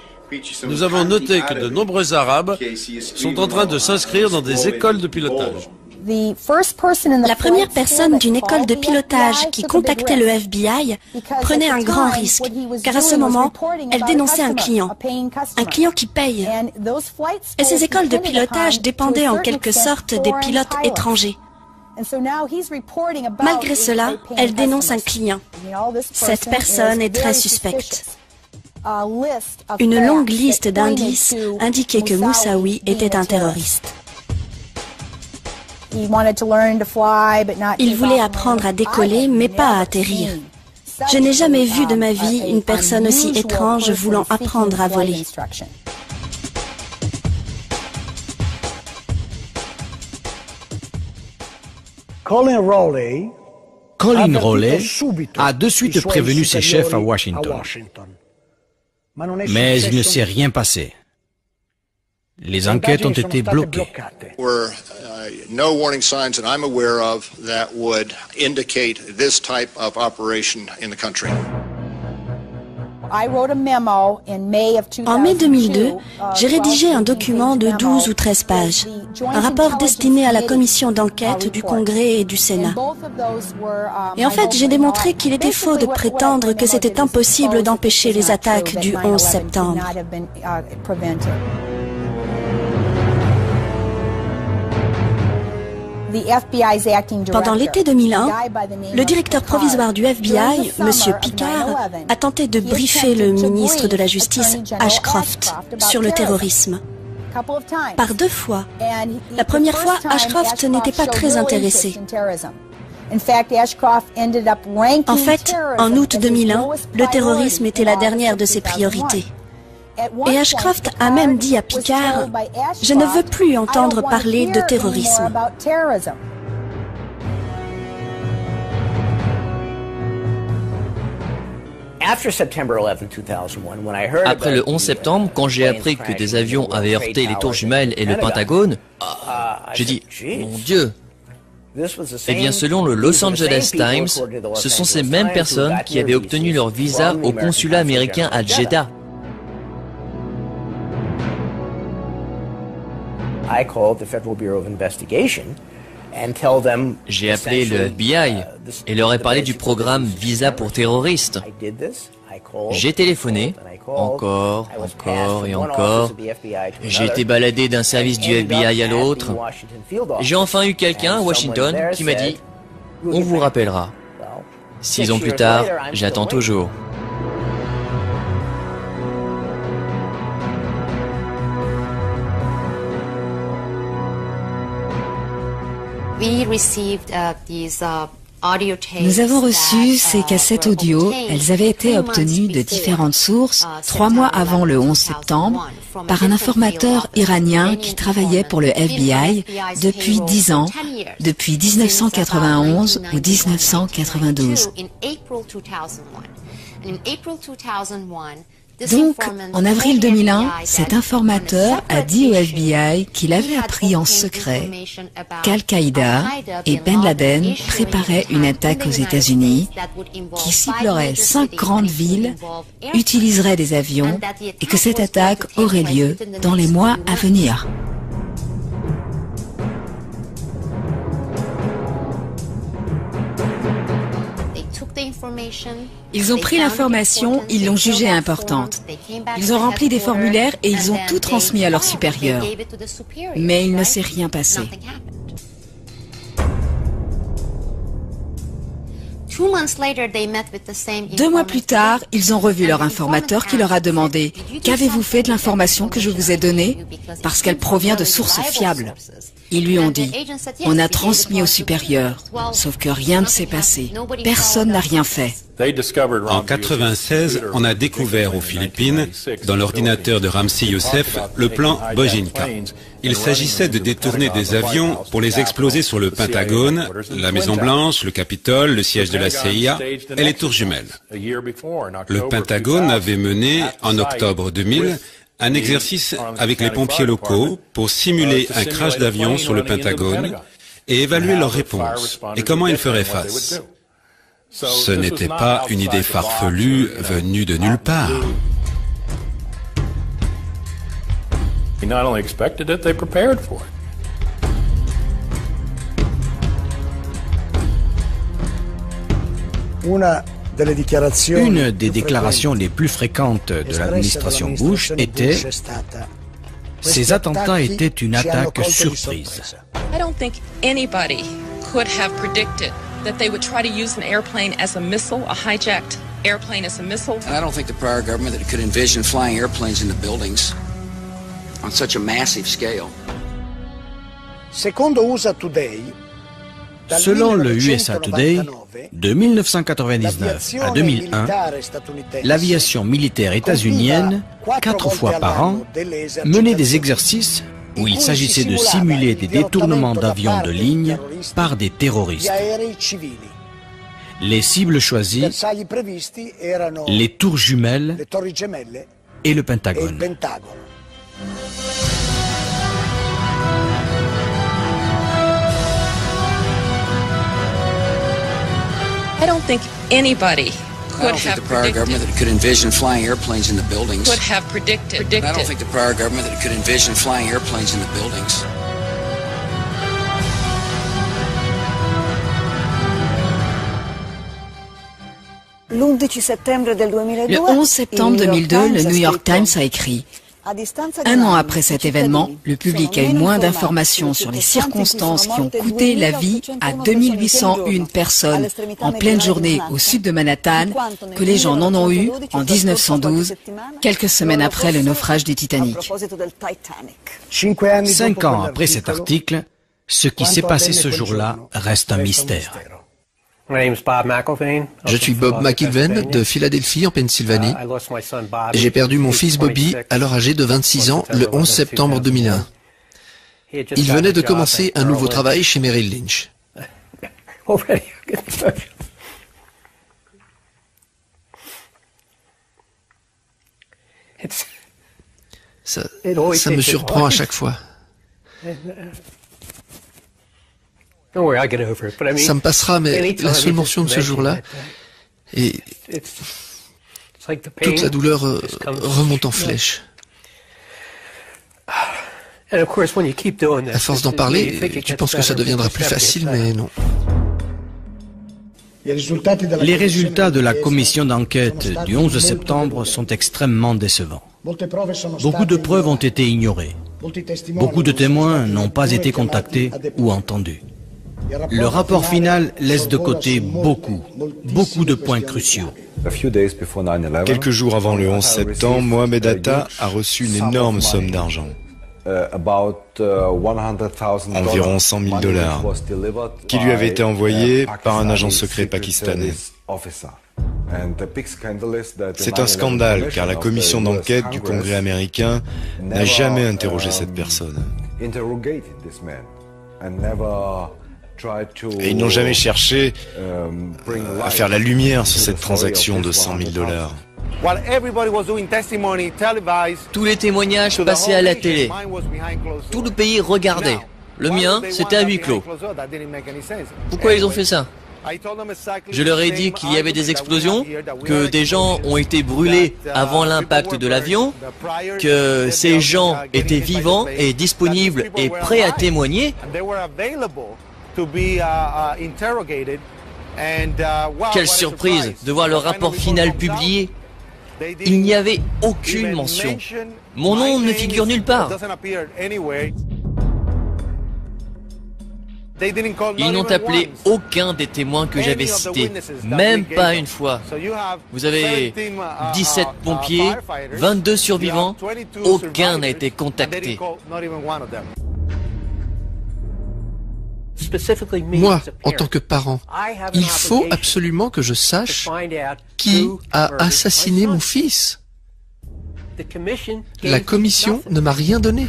nous avons noté que de nombreux Arabes sont en train de s'inscrire dans des écoles de pilotage. » La première personne d'une école de pilotage qui contactait le FBI prenait un grand risque, car à ce moment, elle dénonçait un client qui paye. Et ces écoles de pilotage dépendaient en quelque sorte des pilotes étrangers. Malgré cela, elle dénonce un client. Cette personne est très suspecte. Une longue liste d'indices indiquait que Moussaoui était un terroriste. Il voulait apprendre à décoller, mais pas à atterrir. Je n'ai jamais vu de ma vie une personne aussi étrange voulant apprendre à voler. Colin Rowley a de suite prévenu ses chefs à Washington. Mais il ne s'est rien passé. Les enquêtes ont été bloquées. No warning signs that I'm aware of that would indicate this type of operation in the country. En mai 2002, j'ai rédigé un document de 12 ou 13 pages, un rapport destiné à la commission d'enquête du Congrès et du Sénat. Et en fait, j'ai démontré qu'il était faux de prétendre que c'était impossible d'empêcher les attaques du 11 septembre. Pendant l'été 2001, le directeur provisoire du FBI, M. Picard, a tenté de briefer le ministre de la Justice, Ashcroft, sur le terrorisme. Par 2 fois. La première fois, Ashcroft n'était pas très intéressé. En fait, en août 2001, le terrorisme était la dernière de ses priorités. Et Ashcroft a même dit à Picard, « Je ne veux plus entendre parler de terrorisme. » Après le 11 septembre, quand j'ai appris que des avions avaient heurté les tours jumelles et le Pentagone, j'ai dit, mon Dieu! Eh bien, selon le Los Angeles Times, ce sont ces mêmes personnes qui avaient obtenu leur visa au consulat américain à Jeddah. J'ai appelé le FBI et leur ai parlé du programme Visa pour terroristes. J'ai téléphoné, encore et encore. J'ai été baladé d'un service du FBI à l'autre. J'ai enfin eu quelqu'un à Washington qui m'a dit « On vous rappellera ». 6 ans plus tard, j'attends toujours. Nous avons reçu ces cassettes audio. Elles avaient été obtenues de différentes sources 3 mois avant le 11 septembre par un informateur iranien qui travaillait pour le FBI depuis 10 ans, depuis 1991 ou 1992. Donc, en avril 2001, cet informateur a dit au FBI qu'il avait appris en secret qu'Al-Qaïda et Ben Laden préparaient une attaque aux États-Unis qui ciblerait 5 grandes villes, utiliserait des avions et que cette attaque aurait lieu dans les mois à venir. Ils ont pris l'information, ils l'ont jugée importante. Ils ont rempli des formulaires et ils ont tout transmis à leurs supérieurs. Mais il ne s'est rien passé. 2 mois plus tard, ils ont revu leur informateur qui leur a demandé « Qu'avez-vous fait de l'information que je vous ai donnée ?» parce qu'elle provient de sources fiables. Ils lui ont dit « On a transmis au supérieur, sauf que rien ne s'est passé. Personne n'a rien fait. » En 96, on a découvert aux Philippines, dans l'ordinateur de Ramzi Youssef, le plan Bojinka. Il s'agissait de détourner des avions pour les exploser sur le Pentagone, la Maison Blanche, le Capitole, le siège de la CIA et les tours jumelles. Le Pentagone avait mené, en octobre 2000, un exercice avec les pompiers locaux pour simuler un crash d'avion sur le Pentagone et évaluer leur réponse et comment ils feraient face. Ce n'était pas une idée farfelue venue de nulle part. Une des déclarations les plus fréquentes de l'administration Bush était « Ces attentats étaient une attaque surprise ». I don't think anybody could have predicted that they would try to use an airplane as a missile, a hijacked airplane as a missile. And I don't think the prior government that could envision flying airplanes into buildings on such a massive scale. Selon le USA Today, de 1999 à 2001, l'aviation militaire états-unienne, 4 fois par an, menait des exercices où il s'agissait de simuler des détournements d'avions de ligne par des terroristes. Les cibles choisies, les tours jumelles et le Pentagone. I don't think anybody I don't think the prior government that could envision flying airplanes in the buildings. could have predicted. I don't think the prior government that could envision flying airplanes in the buildings. Le 11 septembre 2002, le New York Times a écrit « 1 an après cet événement, le public a eu moins d'informations sur les circonstances qui ont coûté la vie à 2801 personnes en pleine journée au sud de Manhattan que les gens n'en ont eu en 1912, quelques semaines après le naufrage du Titanic. » 5 ans après cet article, ce qui s'est passé ce jour-là reste un mystère. Je suis Bob McIlvaine de Philadelphie en Pennsylvanie. J'ai perdu mon fils Bobby, alors âgé de 26 ans, le 11 septembre 2001. Il venait de commencer un nouveau travail chez Merrill Lynch. Ça me surprend à chaque fois. Ça me passera, mais la seule mention de ce jour-là, et toute la douleur remonte en flèche. À force d'en parler, tu penses que ça deviendra plus facile, mais non. Les résultats de la commission d'enquête du 11 septembre sont extrêmement décevants. Beaucoup de preuves ont été ignorées. Beaucoup de témoins n'ont pas été contactés ou entendus. Le rapport final laisse de côté beaucoup de points cruciaux. Quelques jours avant le 11 septembre, Mohamed Atta a reçu une énorme somme d'argent. Environ 100 000 $, qui lui avait été envoyé par un agent secret pakistanais. C'est un scandale car la commission d'enquête du Congrès américain n'a jamais interrogé cette personne. Et ils n'ont jamais cherché à faire la lumière sur cette transaction de 100 000 $. Tous les témoignages passaient à la télé. Tout le pays regardait. Le mien, c'était à huis clos. Pourquoi ils ont fait ça? Je leur ai dit qu'il y avait des explosions, que des gens ont été brûlés avant l'impact de l'avion, que ces gens étaient vivants et disponibles et prêts à témoigner. Quelle surprise de voir le rapport final publié. Il n'y avait aucune mention. Mon nom ne figure nulle part. Ils n'ont appelé aucun des témoins que j'avais cités, même pas une fois. Vous avez 17 pompiers, 22 survivants, aucun n'a été contacté. Moi, en tant que parent, il faut absolument que je sache qui a assassiné mon fils. La commission ne m'a rien donné.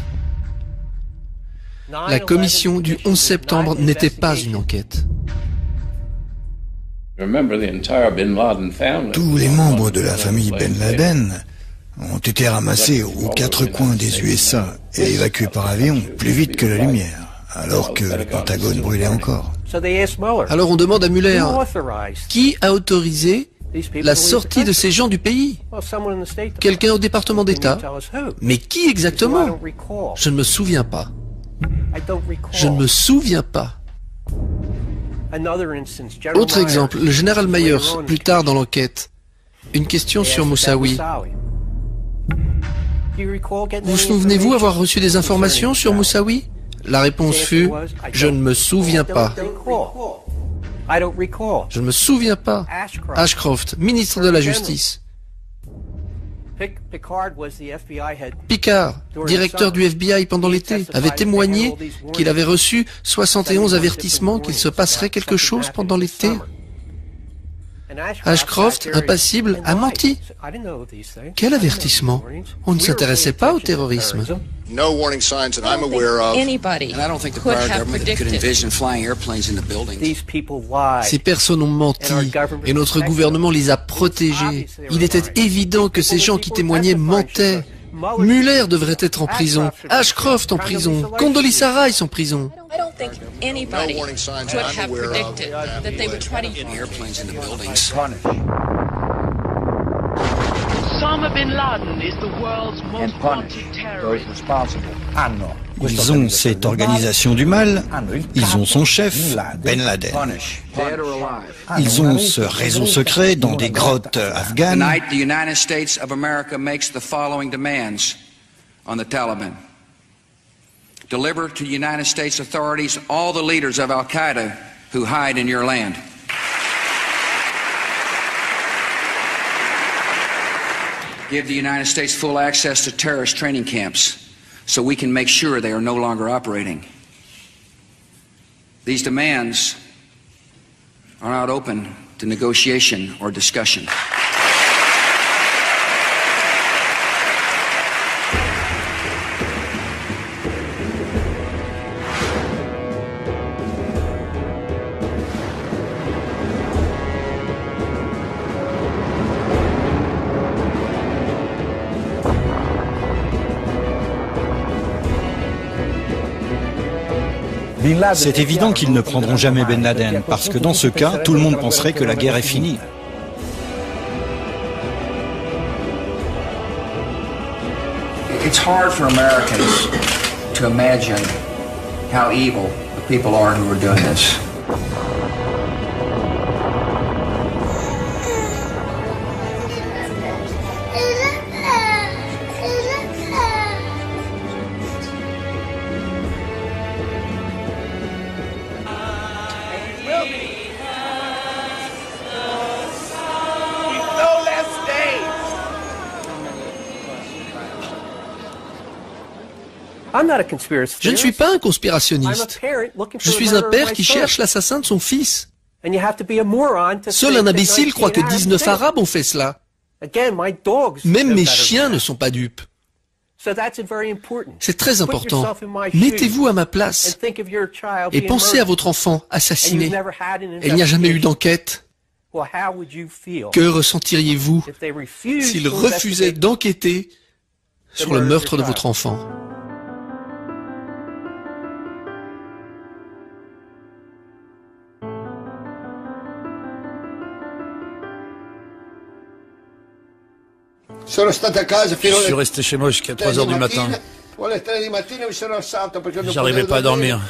La commission du 11 septembre n'était pas une enquête. Tous les membres de la famille Ben Laden ont été ramassés aux quatre coins des USA et évacués par avion plus vite que la lumière, alors que le Pentagone brûlait encore. Alors on demande à Mueller, qui a autorisé la sortie de ces gens du pays? Quelqu'un au département d'État? Mais qui exactement? Je ne me souviens pas. Je ne me souviens pas. Autre exemple, le général Myers, plus tard dans l'enquête. Une question sur Moussaoui. Vous souvenez-vous avoir reçu des informations sur Moussaoui? La réponse fut « Je ne me souviens pas ». Je ne me souviens pas. Ashcroft, ministre de la Justice. Picard, directeur du FBI pendant l'été, avait témoigné qu'il avait reçu 71 avertissements qu'il se passerait quelque chose pendant l'été. Ashcroft, impassible, a menti. Quel avertissement? On ne s'intéressait pas au terrorisme. Ces personnes ont menti et notre gouvernement les a protégés. Il était évident que ces gens qui témoignaient mentaient. Mueller devrait être en prison, Ashcroft en prison, Condoleezza Rice en prison. Anybody could have predicted that they would try to use airplanes in the buildings. Osama bin Laden is the world's most wanted terrorist. Ils ont cette organisation du mal, ils ont son chef, Ben Laden. Ils ont ce réseau secret dans des grottes afghanes. Tonight, the United States of America makes the following demands on the Taliban. Deliver to United States authorities all the leaders of Al-Qaeda who hide in your land. Give the United States full access to terrorist training camps so we can make sure they are no longer operating. These demands are not open to negotiation or discussion. C'est évident qu'ils ne prendront jamais Ben Laden, parce que dans ce cas, tout le monde penserait que la guerre est finie. It's hard for Americans to imagine how evil the people are who are doing this. Je ne suis pas un conspirationniste. Je suis un père qui cherche l'assassin de son fils. Seul un imbécile croit que 19 Arabes ont fait cela. Même mes chiens ne sont pas dupes. C'est très important. Mettez-vous à ma place et pensez à votre enfant assassiné. Il n'y a jamais eu d'enquête. Que ressentiriez-vous s'il refusait d'enquêter sur le meurtre de votre enfant? Je suis resté chez moi jusqu'à 3 heures du matin. J'arrivais pas à dormir.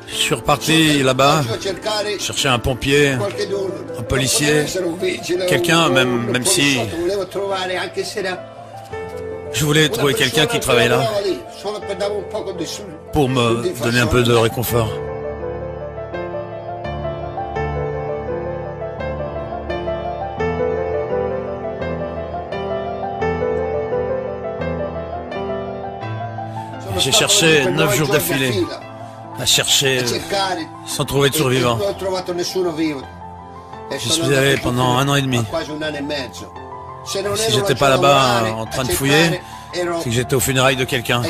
Je suis reparti là-bas, chercher un pompier, un policier, quelqu'un, même si... Je voulais trouver quelqu'un qui travaille là. pour me donner un peu de réconfort. J'ai cherché 9 jours d'affilée, à chercher sans trouver de survivants. J'y suis allé pendant 1 an et demi. Si j'étais pas là-bas en train de fouiller, c'est que j'étais aux funérailles de quelqu'un.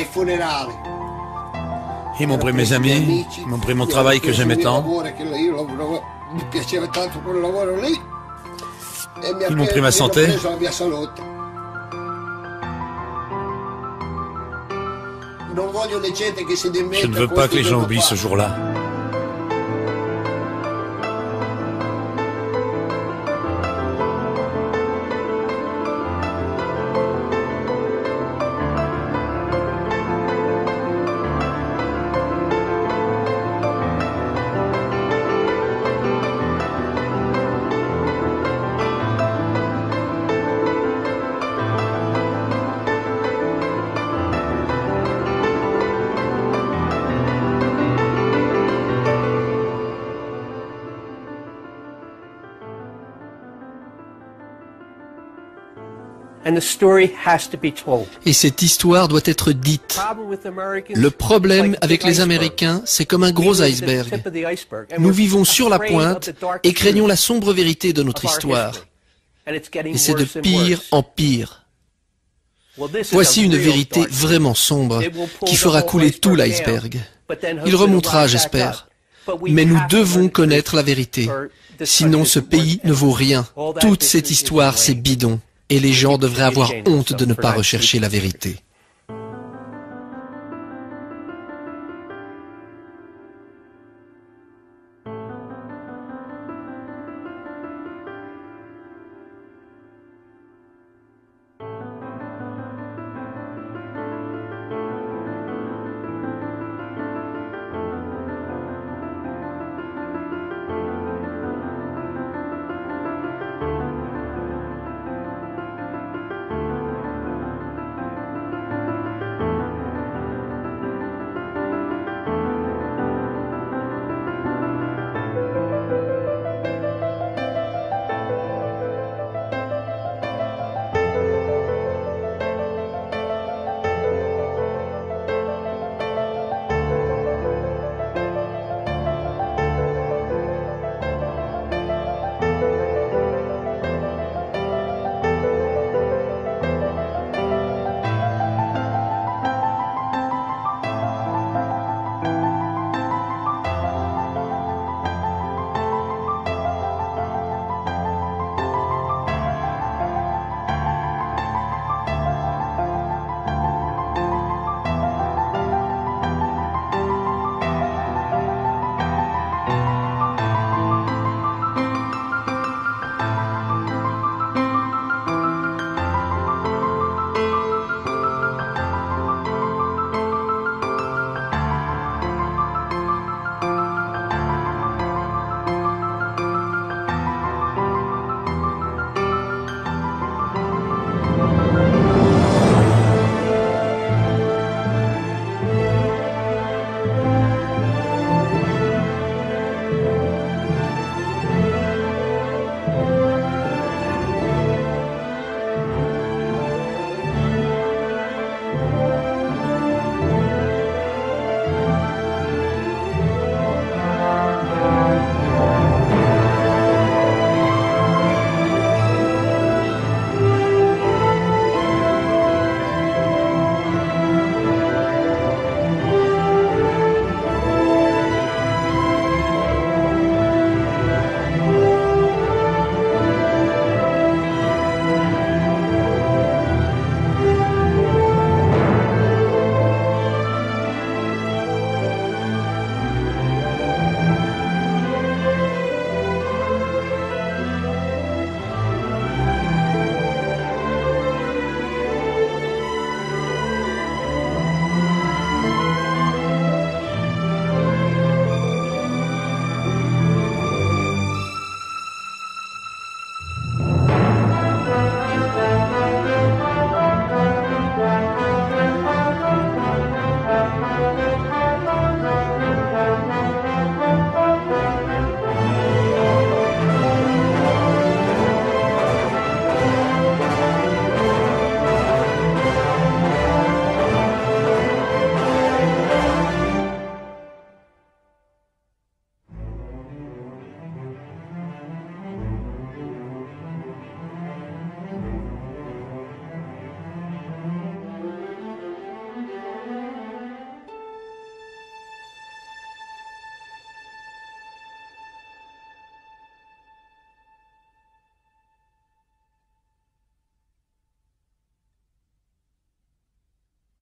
Ils m'ont pris mes amis, ils m'ont pris mon travail que j'aimais tant. Ils m'ont pris ma santé. Je ne veux pas que les gens oublient ce jour-là. Et cette histoire doit être dite. Le problème avec les Américains, c'est comme un gros iceberg. Nous vivons sur la pointe et craignons la sombre vérité de notre histoire. Et c'est de pire en pire. Voici une vérité vraiment sombre qui fera couler tout l'iceberg. Il remontera, j'espère. Mais nous devons connaître la vérité. Sinon, ce pays ne vaut rien. Toute cette histoire, c'est bidon. Et les gens devraient avoir honte de ne pas rechercher la vérité.